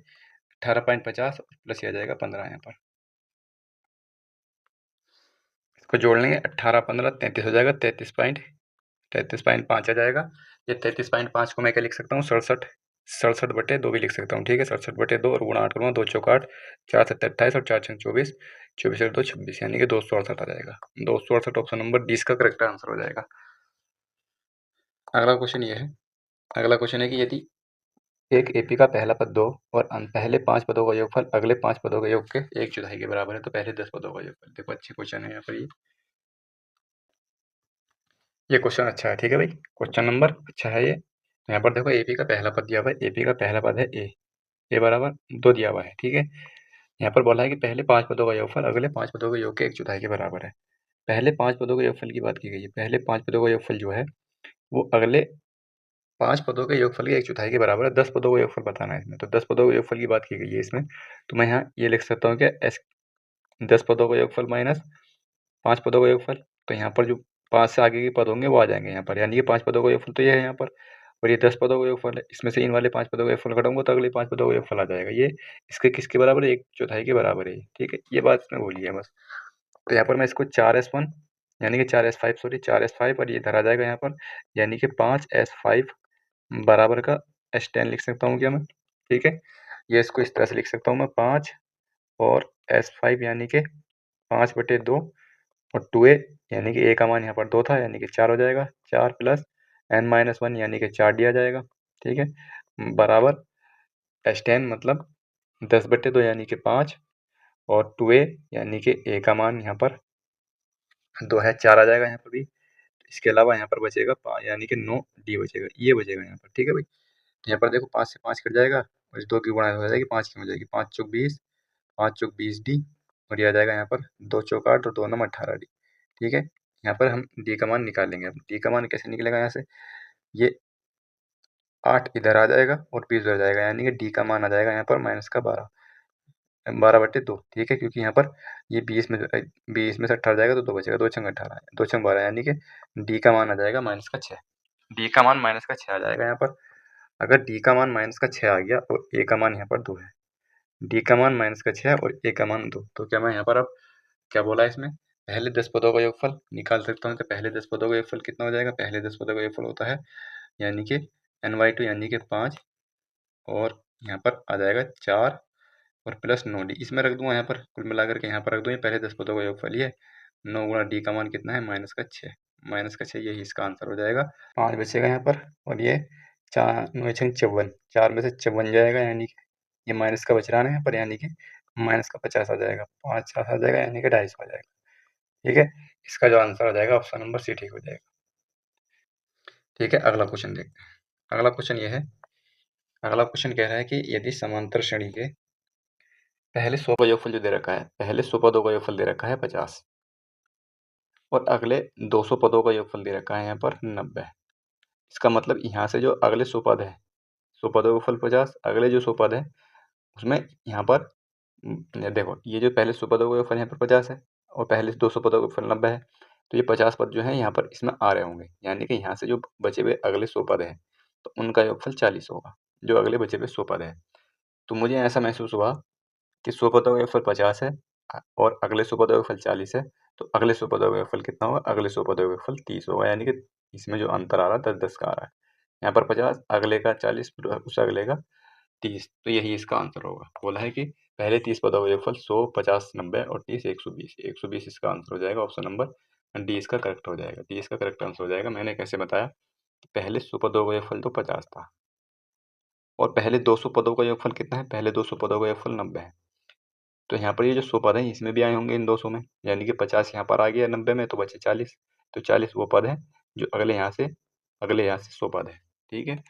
18.50 प्लस ये आ जाएगा 15 यहाँ पर, इसको जोड़ लेंगे, 18 15 33 हो जाएगा, 33.5 आ जाएगा। ये 33.5 को मैं क्या लिख सकता हूँ, 67/2 भी लिख सकता हूँ। ठीक है, 67/2 और गुणा 8 करूँगा, 2 चौक 8, 4 7 28 और 4 6 24, 24 और 2 26, यानी कि 268 आ जाएगा। 268 ऑप्शन नंबर डी इसका करेक्ट आंसर हो जाएगा। अगला क्वेश्चन ये है, अगला क्वेश्चन है कि यदि एक एपी का पहला पद 2 और पहले 5 पदों का योगफल अगले 5 पदों के योग के 1/4 के बराबर है, तो पहले 10 पदों का योगफल। देखो अच्छे क्वेश्चन है यहाँ पर, ये क्वेश्चन अच्छा है। ठीक है भाई, क्वेश्चन नंबर अच्छा है ये। यहाँ पर देखो एपी का पहला पद दिया हुआ है, एपी का पहला पद है ए बराबर 2 दिया हुआ है। ठीक है, यहाँ पर बोला है कि पहले 5 पदों का योगफल अगले 5 पदों के योग के 1/4 के बराबर है। पहले 5 पदों के योगफल की बात की गई है, पहले 5 पदों का योगफल जो है वो अगले 5 पदों के योगफल के 1/4 के बराबर है। 10 पदों का योगफल बताना है इसमें, तो 10 पदों के योगफल की बात की गई है इसमें, तो मैं यहाँ ये लिख सकता हूँ कि 10 पदों का योगफल माइनस 5 पदों का योगफल। तो यहाँ पर जो 5 से आगे के पद होंगे वो आ जाएंगे यहाँ पर, यानी कि 5 पदों का योगफल तो ये है यहाँ पर, और ये 10 पदों का योगफल है, इसमें से इन वाले 5 पदों का योगफल घटाऊंगा तो अगले 5 पदों का योगफल आ जाएगा। ये इसके किसके बराबर है, 1/4 के बराबर है। ठीक है, ये बात इसमें बोली है बस। तो यहाँ पर मैं इसको 4s1 यानी कि 4s5, सॉरी 4s5, और ये इधर आ जाएगा यहाँ पर, यानी कि 5s5 बराबर का s10 लिख सकता हूँ क्या मैं। ठीक है, ये इसको इस तरह से लिख सकता हूँ मैं, 5 और s5 यानी कि 5/2 और 2a, यानी कि a का मान यहाँ पर 2 था, यानी कि 4 हो जाएगा, 4 प्लस n-1 यानी कि 4d आ जाएगा। ठीक है, बराबर s10 मतलब 10/2 यानी कि 5 और 2a यानी कि a का मान यहाँ पर 2 है, 4 आ जाएगा यहाँ पर भी। इसके अलावा यहाँ पर बचेगा यानी कि 9d बचेगा, ये बचेगा यहाँ पर। ठीक है भाई, यहाँ पर देखो 5 से 5 कट जाएगा और इस 2 की गुणा हो जाएगी, 5 की हो जाएगी, 5 चौक 20, 5 चौक 20d, और ये आ जाएगा यहाँ पर 2 चौक 8 और 2 नम 18d। ठीक है, यहाँ पर हम डी का मान निकालेंगे। अब डी का मान कैसे निकलेगा, यहाँ से ये 8 इधर आ जाएगा और 20 उधर जाएगा, यानी कि डी का मान आ जाएगा यहाँ पर माइनस का 12, 12/2। ठीक है, क्योंकि यहाँ पर ये 20 में से 18 जाएगा तो 2 बचेगा, 2 छंग 18, 2 छंग 12, यानी कि डी का मान आ जाएगा माइनस का 6। डी का मान माइनस का 6 आ जाएगा यहाँ पर। अगर डी का मान माइनस का 6 आ गया और ए का मान यहाँ पर 2 है, डी का मान माइनस का 6 और ए का मान 2, तो क्या मैं यहाँ पर अब क्या बोला इसमें, पहले 10 पदों का योगफल निकाल सकता हूँ, तो पहले 10 पदों का योगफल कितना हो जाएगा, पहले 10 पदों का योगफल होता है यानी कि n/2 यानी कि 5 और यहाँ पर आ जाएगा 4 और प्लस 9d, इसमें रख दूंगा यहाँ पर, कुल मिलाकर के यहाँ पर रख दूँ, पहले 10 पदों का योगफल ये 9 गुणा d का मान कितना है -6, -6 यही इसका आंसर हो जाएगा। 5 बचेगा यहाँ पर और ये 4 9 6 54, 4 में से 54 जाएगा यानी कि ये माइनस का बच रहा है यहाँ पर, यानी कि माइनस का 50 आ जाएगा, 5 7 आ जाएगा यानी कि 250 आ जाएगा। ठीक है, इसका जो आंसर हो जाएगा ऑप्शन नंबर सी ठीक हो जाएगा। ठीक है, अगला क्वेश्चन देखते हैं। अगला क्वेश्चन ये है, अगला क्वेश्चन कह रहा है कि यदि समांतर श्रेणी के पहले 100 का योगफल जो दे रखा है, पहले 100 पदों का योगफल दे रखा है 50 और अगले 200 पदों का योगफल दे रखा है यहाँ पर 90। इसका मतलब यहाँ से जो अगले 100 पद है, 100 पदों का योगफल 50, अगले जो 100 पद है उसमें यहाँ पर देखो ये जो पहले 100 पदों का योगफल यहाँ पर 50 है और पहले 200 पदों का योगफल 90 है, तो ये 50 पद जो है यहाँ पर इसमें आ रहे होंगे, यानी कि यहाँ से जो बचे हुए अगले 100 पद है तो उनका योगफल 40 होगा, जो अगले बचे हुए 100 पद है। तो मुझे ऐसा महसूस हुआ कि 100 पदों का योगफल 50 है और अगले 100 पदों का योगफल 40 है, तो अगले 100 पदों का योगफल कितना होगा, अगले 100 पदों का योगफल 30 होगा, यानी कि इसमें जो अंतर आ रहा है 10-10 का आ रहा है, यहाँ पर 50 अगले का 40 उस अगले का 30, तो यही इसका आंसर होगा। बोला है कि पहले 30 पदों का योगफल 100, 50, 90 और 30 120, 120 इसका आंसर हो जाएगा, ऑप्शन नंबर डी इसका करेक्ट हो जाएगा, डी इसका करेक्ट आंसर हो जाएगा। मैंने कैसे बताया, पहले 100 पदों का योगफल तो 50 था और पहले 200 पदों का योगफल कितना है, पहले 200 पदों का योगफल 90 है, तो यहाँ पर ये जो 100 पद हैं इसमें भी आए होंगे इन 200 में, यानी कि 50 यहाँ पर आ गया 90 में, तो बचे 40, तो 40 वो पद हैं जो अगले यहाँ से 100 पद है। ठीक है,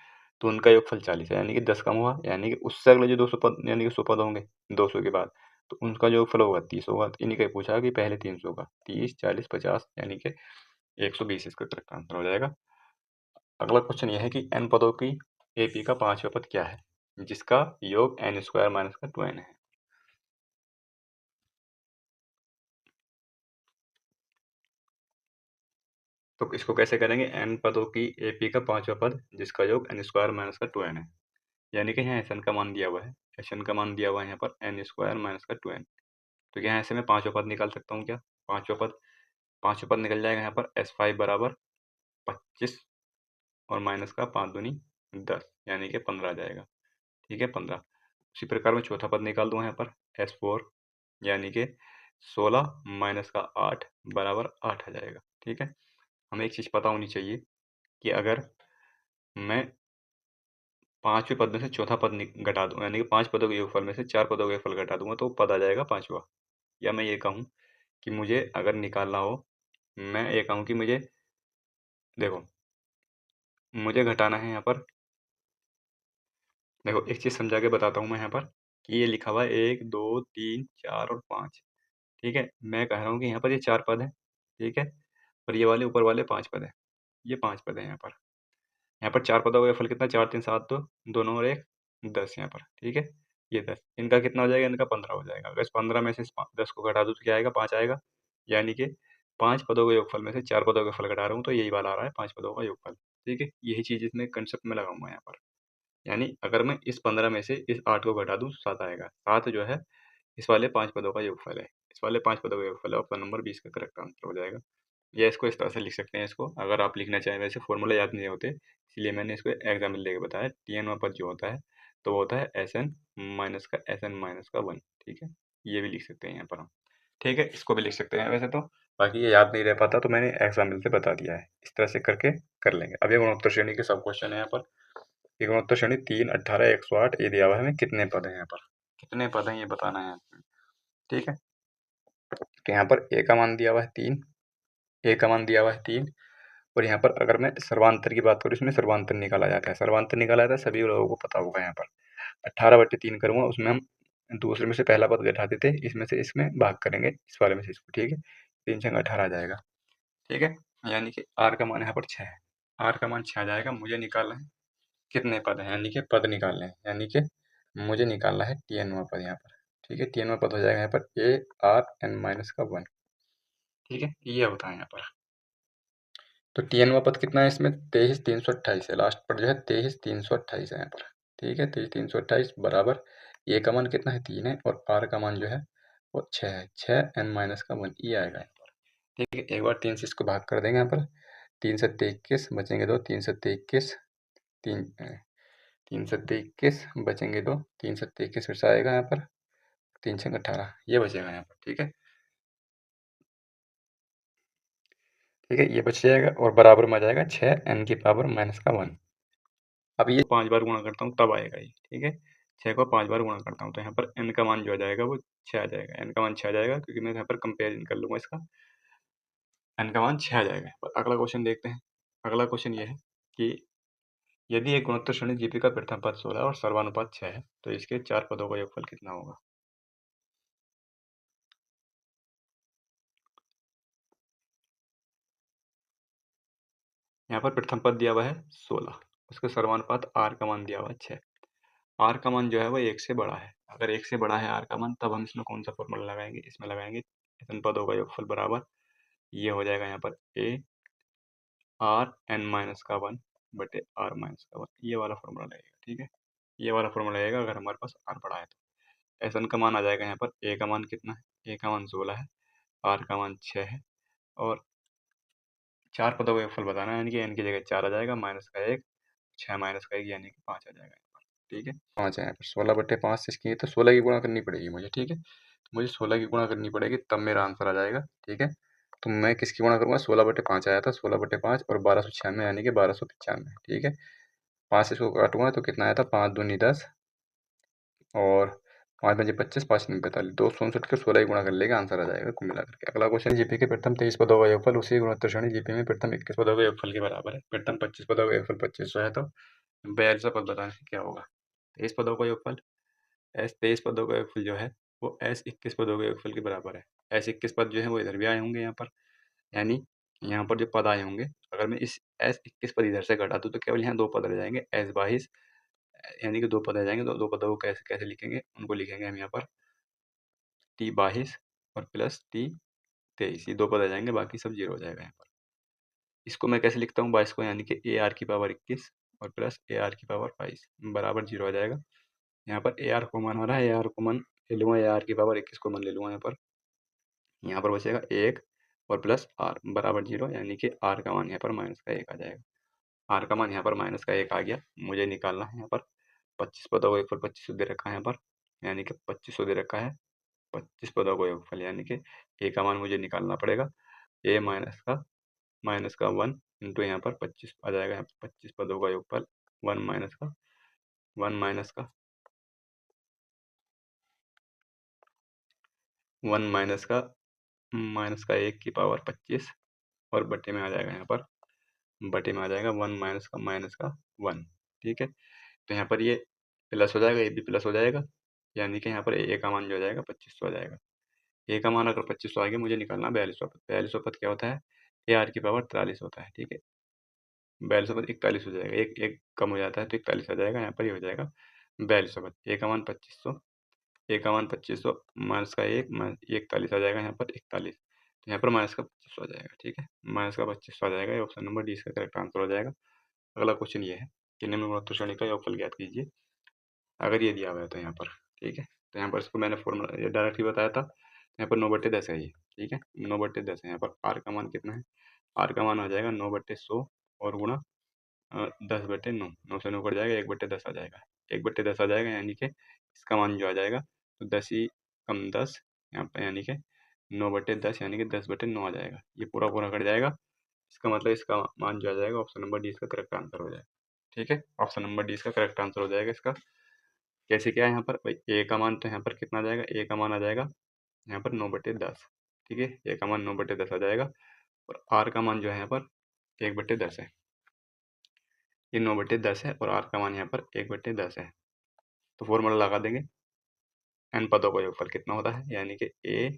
तो उनका योगफल 40 है, यानी कि 10 कम हुआ, यानी कि उससे अगले जो 200 पद यानी कि 100 पद होंगे 200 के बाद, तो उनका जो योगफल होगा 30 होगा। तो इन्हीं का पूछा कि पहले 300 का 30 40 50 यानी कि 120 इसका करेक्ट आंसर हो जाएगा। अगला क्वेश्चन यह है कि n पदों की AP का 5वां पद क्या है जिसका योग n² माइनस का 2n है। तो इसको कैसे करेंगे, n पदों की AP का 5वां पद जिसका योग n² माइनस का 2n है, यानी कि यहाँ Sn का मान दिया हुआ है, Sn का मान दिया हुआ है यहाँ पर n² माइनस का 2n, तो यहाँ ऐसे मैं 5वां पद निकाल सकता हूँ क्या, 5वां पद निकल जाएगा यहाँ पर S5 बराबर 25 और माइनस का 5 दूनी 10 यानी कि 15 आ जाएगा। ठीक है, 15। उसी प्रकार मैं चौथा पद निकाल दूंगा यहाँ पर S4 यानी कि 16 माइनस का 8 बराबर 8 आ जाएगा। ठीक है, हमें एक चीज़ पता होनी चाहिए कि अगर मैं 5वें पद में से चौथा पद घटा दूँ, यानी कि 5 पदों के योगफल में से 4 पदों का योगफल घटा दूंगा तो पद आ जाएगा 5वां। या मैं ये कहूँ कि मुझे अगर निकालना हो, मैं ये कहूँ कि मुझे देखो मुझे घटाना है यहाँ पर, देखो एक चीज़ समझा के बताता हूँ मैं यहाँ पर कि ये लिखा हुआ है 1 2 3 4 और 5। ठीक है, मैं कह रहा हूँ कि यहाँ पर ये 4 पद हैं। ठीक है, और ये वाले ऊपर वाले 5 पद हैं, ये 5 पद हैं यहाँ पर 4 पदों का योगफल कितना, 4 3 7 2 2 और 1 10 यहाँ पर। ठीक है, ये 10 इनका कितना हो जाएगा, इनका 15 हो जाएगा। अगर इस 15 में से इस 10 को घटा दूँ तो क्या आएगा, 5 आएगा, यानी कि 5 पदों के योगफल में से 4 पदों का योगफल घटा रहा हूँ तो यही वाला आ रहा है 5 पदों का योगफल। ठीक है, यही चीज़ इसमें कंसेप्ट में लगाऊंगा यहाँ पर, यानी अगर मैं इस 15 में से इस 8 को घटा दूँ 7 आएगा, 7 जो है इस वाले 5 पदों का योगफल है, इस वाले 5 पदों का योगफल है, ऑप्शन नंबर 20 का करेक्ट आंसर हो जाएगा। या इसको इस तरह से लिख सकते हैं, इसको अगर आप लिखना चाहें, वैसे फॉर्मूला याद नहीं होते इसलिए मैंने इसको एग्जाम्पल देके बताया। Tn पद जो होता है तो वो होता है Sn माइनस का Sn माइनस का 1। ठीक है, ये भी लिख सकते हैं यहाँ पर हम। ठीक है, इसको भी लिख सकते हैं वैसे तो, बाकी ये याद नहीं रह पाता तो मैंने एग्जाम्पल से बता दिया है, इस तरह से करके कर लेंगे। अब ये गुणोत्तर श्रेणी के सब क्वेश्चन है यहाँ पर। ये गुणोत्तर श्रेणी 3 18 108 ये दिया हुआ है, हमें कितने पद हैं यहाँ पर, कितने पद हैं ये बताना है। ठीक है, तो यहाँ पर ए का मान दिया हुआ है 3, ए का मान दिया हुआ है 3 और यहाँ पर अगर मैं सर्वांतर की बात करूँ, इसमें सर्वांतर निकाला जाता है, सर्वांतर निकाला जाता है, सभी लोगों को पता होगा। यहाँ पर 18/3 करूँगा, उसमें हम दूसरे में से पहला पद घटा देते, इसमें से इसमें भाग करेंगे, इस वाले में से इसको। ठीक है, 3 छंग 18 आ जाएगा। ठीक है, यानी कि आर का मान यहाँ पर 6 है, आर का मान 6 आ जाएगा। मुझे निकालना है कितने पद हैं, यानी कि पद निकालने हैं, यानी कि मुझे निकालना है Tnवां पद यहाँ पर। ठीक है, Tnवां पद हो जाएगा यहाँ पर ARn माइनस का 1। ठीक है, ये होता है यहाँ पर। तो Tnवां पद कितना है इसमें, 23,328 है, लास्ट पर जो है 23,328 है यहाँ पर। ठीक है, 23,328 बराबर ए का मान कितना है 3 है और आर का मान जो है और 6 है, 6 n माइनस का 1 ये आएगा यहाँ पर। ठीक है, एक बार 3 से इसको भाग कर देंगे यहाँ पर, 3 सत्ते 21 बचेंगे 2, 3 सत्ते 21, 3 सत्ते 21 बचेंगे 2, 3 सत्ते 21 फिर से आएगा यहाँ पर, 3 छंग 18 ये बचेगा यहाँ पर। ठीक है, ठीक है, ये बच जाएगा और बराबर में आ जाएगा 6 n की पावर माइनस का 1। अब ये 5 बार गुणा करता हूँ तब आएगा ये। ठीक है, 6 को 5 बार गुणा करता हूँ तो यहाँ पर n का मान जो आ जाएगा वो 6 आ जाएगा, n का मान 6 आ जाएगा, क्योंकि मैं यहाँ पर कंपेरिजन कर लूँगा इसका, n का मान 6 आ जाएगा। पर अगला क्वेश्चन देखते हैं। अगला क्वेश्चन ये है कि यदि एक गुणोत्तर श्रेणी जीपी का प्रथम पद 16 और सर्वानुपात 6 है तो इसके 4 पदों का योगफल कितना होगा। यहाँ पर प्रथम पद दिया हुआ है 16, उसके सर्वानुपात r का मान दिया हुआ है 6। r का मान जो है वो 1 से बड़ा है। अगर 1 से बड़ा है r का मान, तब हम इसमें कौन सा फॉर्मूला लगाएंगे, इसमें लगाएंगे इन पदों का योगफल बराबर, ये हो जाएगा यहाँ पर a r n माइनस का 1 बटे r माइनस का 1, ये वाला फॉर्मूला लगेगा। ठीक है, ये वाला फॉर्मूला लगेगा अगर हमारे पास r बड़ा है तो। एस एन का मान आ जाएगा यहाँ पर, a का मान कितना है, a का मान 16 है, r का मान 6 है, और 4 पदों का योगफल बताना है, यानी कि n की जगह 4 आ जाएगा, माइनस का 1, 6 माइनस का 1 यानी कि 5 आ जाएगा यहाँ पर। ठीक है, 5 है यहाँ पर, 16 बटे 5 से इसकी तो 16 की गुणा करनी पड़ेगी मुझे। ठीक है, तो मुझे 16 की गुणा करनी पड़ेगी तब मेरा आंसर आ जाएगा। ठीक है, तो मैं किसकी गुणा करूँगा, 16 बटे 5 आया था, 16 बटे 5 और 1296 यानी कि 1295। ठीक है, 5 से इसको काटूंगा तो कितना आया था, 5 दूनी 10 और 5 बजे 25, 5 दिन 45, 259 के 16 ही गुणा कर लेगा, आंसर आ जाएगा कुल मिला करके। अगला क्वेश्चन, जीपी के प्रथम 23 पदों का योगफल उसी गुणोत्तर श्रेणी जीपी में प्रथम 21 पदों के योगफल के बराबर है। प्रथम 25 पदों का योगफल 2500 है, तो 42 पद बताने से क्या होगा। 23 पदों का योगफल, एस 23 पदों का योगफल जो है वो एस 21 पदों के योगफल के बराबर है। एस 21 पद जो है वो इधर भी आए होंगे यहाँ पर, यानी यहाँ पर जो पद आए होंगे, अगर मैं इस एस 21 पद इधर से घटा दूँ तो केवल यहाँ 2 पद रह जाएंगे, एस 22 यानी कि 2 पद आ जाएंगे। तो 2 पदों को कैसे कैसे लिखेंगे, उनको लिखेंगे हम यहाँ पर टी 22 और प्लस टी 23, ये 2 पद आ जाएंगे, बाकी सब जीरो हो जाएगा यहाँ पर। इसको मैं कैसे लिखता हूँ, 22 को यानी कि ए आर की पावर 21 और प्लस ए आर की पावर 22 बराबर जीरो आ जाएगा। यहाँ पर ए आर कॉमन हो रहा है, ए आर कॉमन ले लूँगा, ए आर की पावर 21 कॉमन ले लूँगा यहाँ पर बचेगा 1 और प्लस आर बराबर जीरो, यानी कि आर का मान यहाँ पर माइनस का 1 आ जाएगा। आर का मान यहाँ पर माइनस का 1 आ गया, मुझे निकालना है यहाँ पर 25 पदों का योगफल 2500 दे रखा है यहाँ पर, यानी कि 2500 दे रखा है, 25 पदों का योगफल यानी कि ए का मान मुझे निकालना पड़ेगा, ए माइनस का 1 इंटू यहाँ पर 25 आ जाएगा, यहाँ पर 25 पदों का योगफल 1 माइनस का 1 की पावर 25 और बटे में आ जाएगा यहाँ पर, बटे में आ जाएगा 1 माइनस का 1। ठीक है, तो यहाँ पर ये प्लस हो जाएगा, ये भी प्लस हो जाएगा, यानी कि यहाँ पर ए का मान जो हो जाएगा 2500 आ जाएगा। ए का मान अगर 2500 आ गया, मुझे निकालना 4200 पद। 4200 पद क्या होता है, ए आर की पावर 43 होता है। ठीक है, 4200 पद 41 हो जाएगा, एक एक कम हो जाता है तो 41 आ जाएगा, यहाँ पर ये हो जाएगा 4200 पद। ए का मान 2500, ए का मान 2500 माइनस का 1 41 आ जाएगा, यहाँ पर 41, तो यहाँ पर माइनस का 2500 आ जाएगा। ठीक है, माइनस का 2500 आ जाएगा, ये ऑप्शन नंबर डी इसका करेक्ट आंसर हो जाएगा। अगला क्वेश्चन ये है कि निम्न गुणोत्तर श्रेणी का योगफल ज्ञात कीजिए, अगर ये दिया हुआ है तो यहाँ पर। ठीक है, तो यहाँ पर इसको मैंने फॉर्मूला ये डायरेक्ट ही बताया था, यहाँ पर 9/10 है ये। ठीक है, 9/10 है, यहाँ पर आर का मान कितना है, आर का मान आ जाएगा 9/100 और गुणा 10/9, 9 से 9 कट जाएगा, 1/10 आ जाएगा, 1/10 आ जाएगा, यानी कि इसका मान जो आ जाएगा तो 10 ही कम 10 यहाँ पर, यानी कि 9/10 यानी कि 10/9 आ जाएगा, ये पूरा पूरा कट जाएगा। इसका मतलब इसका मान जो आ जाएगा ऑप्शन नंबर डी इसका करेक्ट आंसर हो जाएगा। ठीक है, ऑप्शन नंबर डी इसका करेक्ट आंसर हो जाएगा इसका। कैसे क्या है यहाँ पर भाई, ए का मान तो यहाँ पर कितना आ जाएगा, ए का मान आ जाएगा यहाँ पर 9/10। ठीक है, ए का मान 9/10 आ जाएगा, और आर का मान जो है यहाँ पर 1/10 है, ये 9/10 है और आर का मान यहाँ पर 1/10 है। तो फॉर्मूला लगा देंगे, एन पदों का योगफल कितना होता है, यानी कि ए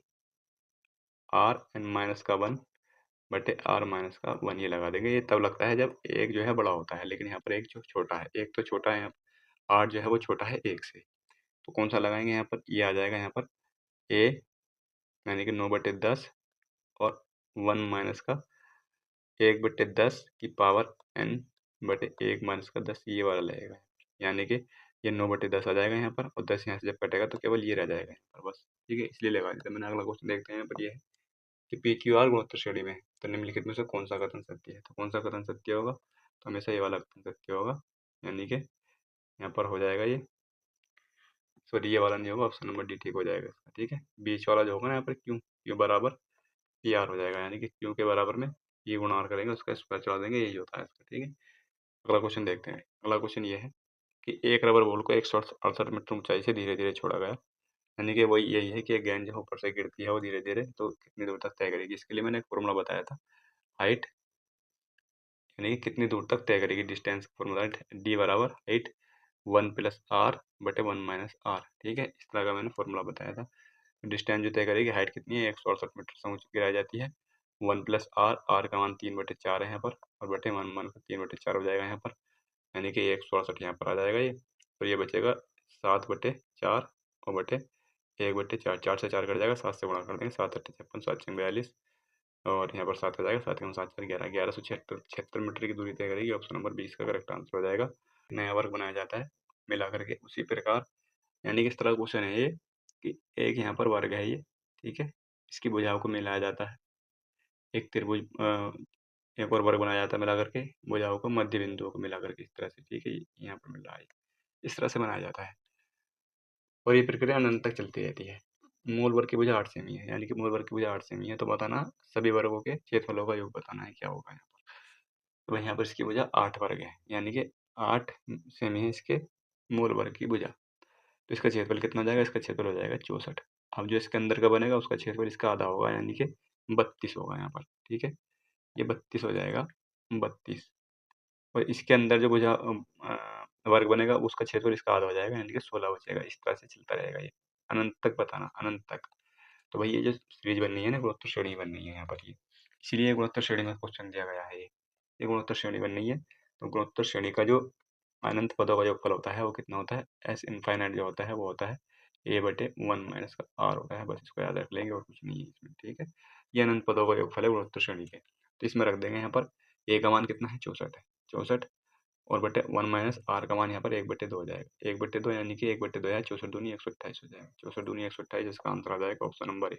आर एन माइनस का 1 बटे आर माइनस का 1, ये लगा देंगे। ये तब लगता है जब एक जो है बड़ा होता है, लेकिन यहाँ पर एक जो छोटा है, एक तो छोटा है, यहाँ आर जो है वो छोटा है एक से, तो कौन सा लगाएंगे यहाँ पर, ये आ जाएगा यहाँ पर ए यानी कि 9/10 और 1 माइनस का 1/10 की पावर n बटे 1 माइनस का 10, ये वाला लगेगा, यानी कि ये 9/10 आ जाएगा यहाँ पर, और 10 यहाँ से जब कटेगा तो केवल ये रह जाएगा यहाँ पर बस। ठीक है, इसलिए लगा दिया मैंने। अगला क्वेश्चन देखते हैं यहाँ पर, ये है कि पी क्यू आर गुणोत्तर श्रेणी में है, तो निम्नलिखित में से कौन सा कथन सत्य है? तो कौन सा कथन सत्य होगा? तो हमेशा ये वाला कथन सत्य होगा, यानी कि यहाँ पर हो जाएगा ये, सॉरी ये वाला नहीं होगा, ऑप्शन नंबर डी ठीक हो जाएगा इसका। ठीक है, बीच वाला जो होगा ना यहाँ पर क्यू, क्यू बराबर पी आर हो जाएगा, यानी कि क्यू के बराबर में ये गुणा आर करेंगे, उसका स्क्वायर चढ़ा देंगे, यही होता है इसका। ठीक है, अगला क्वेश्चन देखते हैं। अगला क्वेश्चन ये है कि एक रबर बॉल को 168 मीटर ऊंचाई से धीरे धीरे छोड़ा गया, यानी कि वही यही है कि एक गेंद जो ऊपर से गिरती है वो धीरे धीरे तो कितनी दूर तक तय करेगी। इसके लिए मैंने एक फॉर्मूला बताया था, हाइट यानी कि कितनी दूर तक तय करेगी, डिस्टेंस का फॉर्मूला डी बराबर हाइट 1+r/1 - r। ठीक है, इस तरह का मैंने फॉर्मूला बताया था। डिस्टेंस जो तय करेगी, हाइट कितनी है 168 मीटर से ऊँची गिराई जाती है, 1+r, r का मान 3/4 है यहाँ पर, और बटे 1 का 3/4 हो जाएगा यहाँ पर, यानी कि 168 यहाँ पर आ जाएगा ये। तो ये बचेगा 7/4 और बटे 1/4, 4 से 4 कट जाएगा, 7 से गुणा कर देंगे, 7×8 = 56, 7×6 = 42, और यहाँ पर 7 आ जाएगा, 7 × 7 = 11, 1176 मीटर की दूरी तय करेगी। ऑप्शन नंबर 20 का करेक्ट आंसर हो जाएगा। नया वर्ग बनाया जाता है मिला करके उसी प्रकार, यानी कि इस तरह का क्वेश्चन है ये कि एक यहाँ पर वर्ग है ये, ठीक है, इसकी भुजाओं को मिलाया जाता है, एक त्रिभुज एक और वर्ग बनाया जाता है मिला करके भुजाओं को, मध्य बिंदुओं को मिला करके इस तरह से। ठीक है, यहाँ पर मिल रहा है, इस तरह से बनाया जाता है, और ये प्रक्रिया अनंत तक चलती रहती है। मूल वर्ग की भुजा 8 सेमी है, यानी कि मूल वर्ग की भुजा 8 सेमी है, तो बताना सभी वर्गों के क्षेत्रफलों का योग बताना है, क्या होगा यहाँ पर। तो यहाँ पर इसकी भुजा 8 वर्ग है, यानी कि 8 सेमी है इसके मूल वर्ग की भुजा, तो इसका क्षेत्रफल कितना हो जाएगा? इसका क्षेत्रफल हो जाएगा 64। अब जो इसके अंदर का बनेगा उसका क्षेत्रफल इसका आधा होगा, यानी कि 32 होगा यहाँ पर। ठीक है, ये 32 हो जाएगा, 32, और इसके अंदर जो भुजा वर्ग बनेगा उसका क्षेत्रफल इसका आधा हो जाएगा, यानी कि 16 बचेगा। इस तरह से चलता रहेगा ये, अनंत तक बताना, अनंत तक। तो भाई ये जो सीरीज बननी है ना, गुणोत्तर श्रेणी बननी है यहाँ पर ये, इसीलिए गुणोत्तर श्रेणी में क्वेश्चन दिया गया है ये गुणोत्तर श्रेणी बननी है। तो गुणोत्तर श्रेणी का जो अनंत पदों का योगफल होता है वो कितना होता है? एस इनफाइनाइट जो होता है वो होता है a/1 - r होता है, बस इसको याद रख लेंगे और कुछ नहीं है इसमें। ठीक है, ये अनंत पदों का योगफल है गुणोत्तर श्रेणी के, तो इसमें रख देंगे यहाँ पर a का मान कितना है? 64 है, 64, और बटे 1 - r का मान यहाँ पर 1/2 हो जाएगा, 1/2 यानी कि 1/2 है 64 दूनी 128 हो जाएगा, 64 दूनी 128, इसका आंसर आ जाएगा ऑप्शन नंबर ए।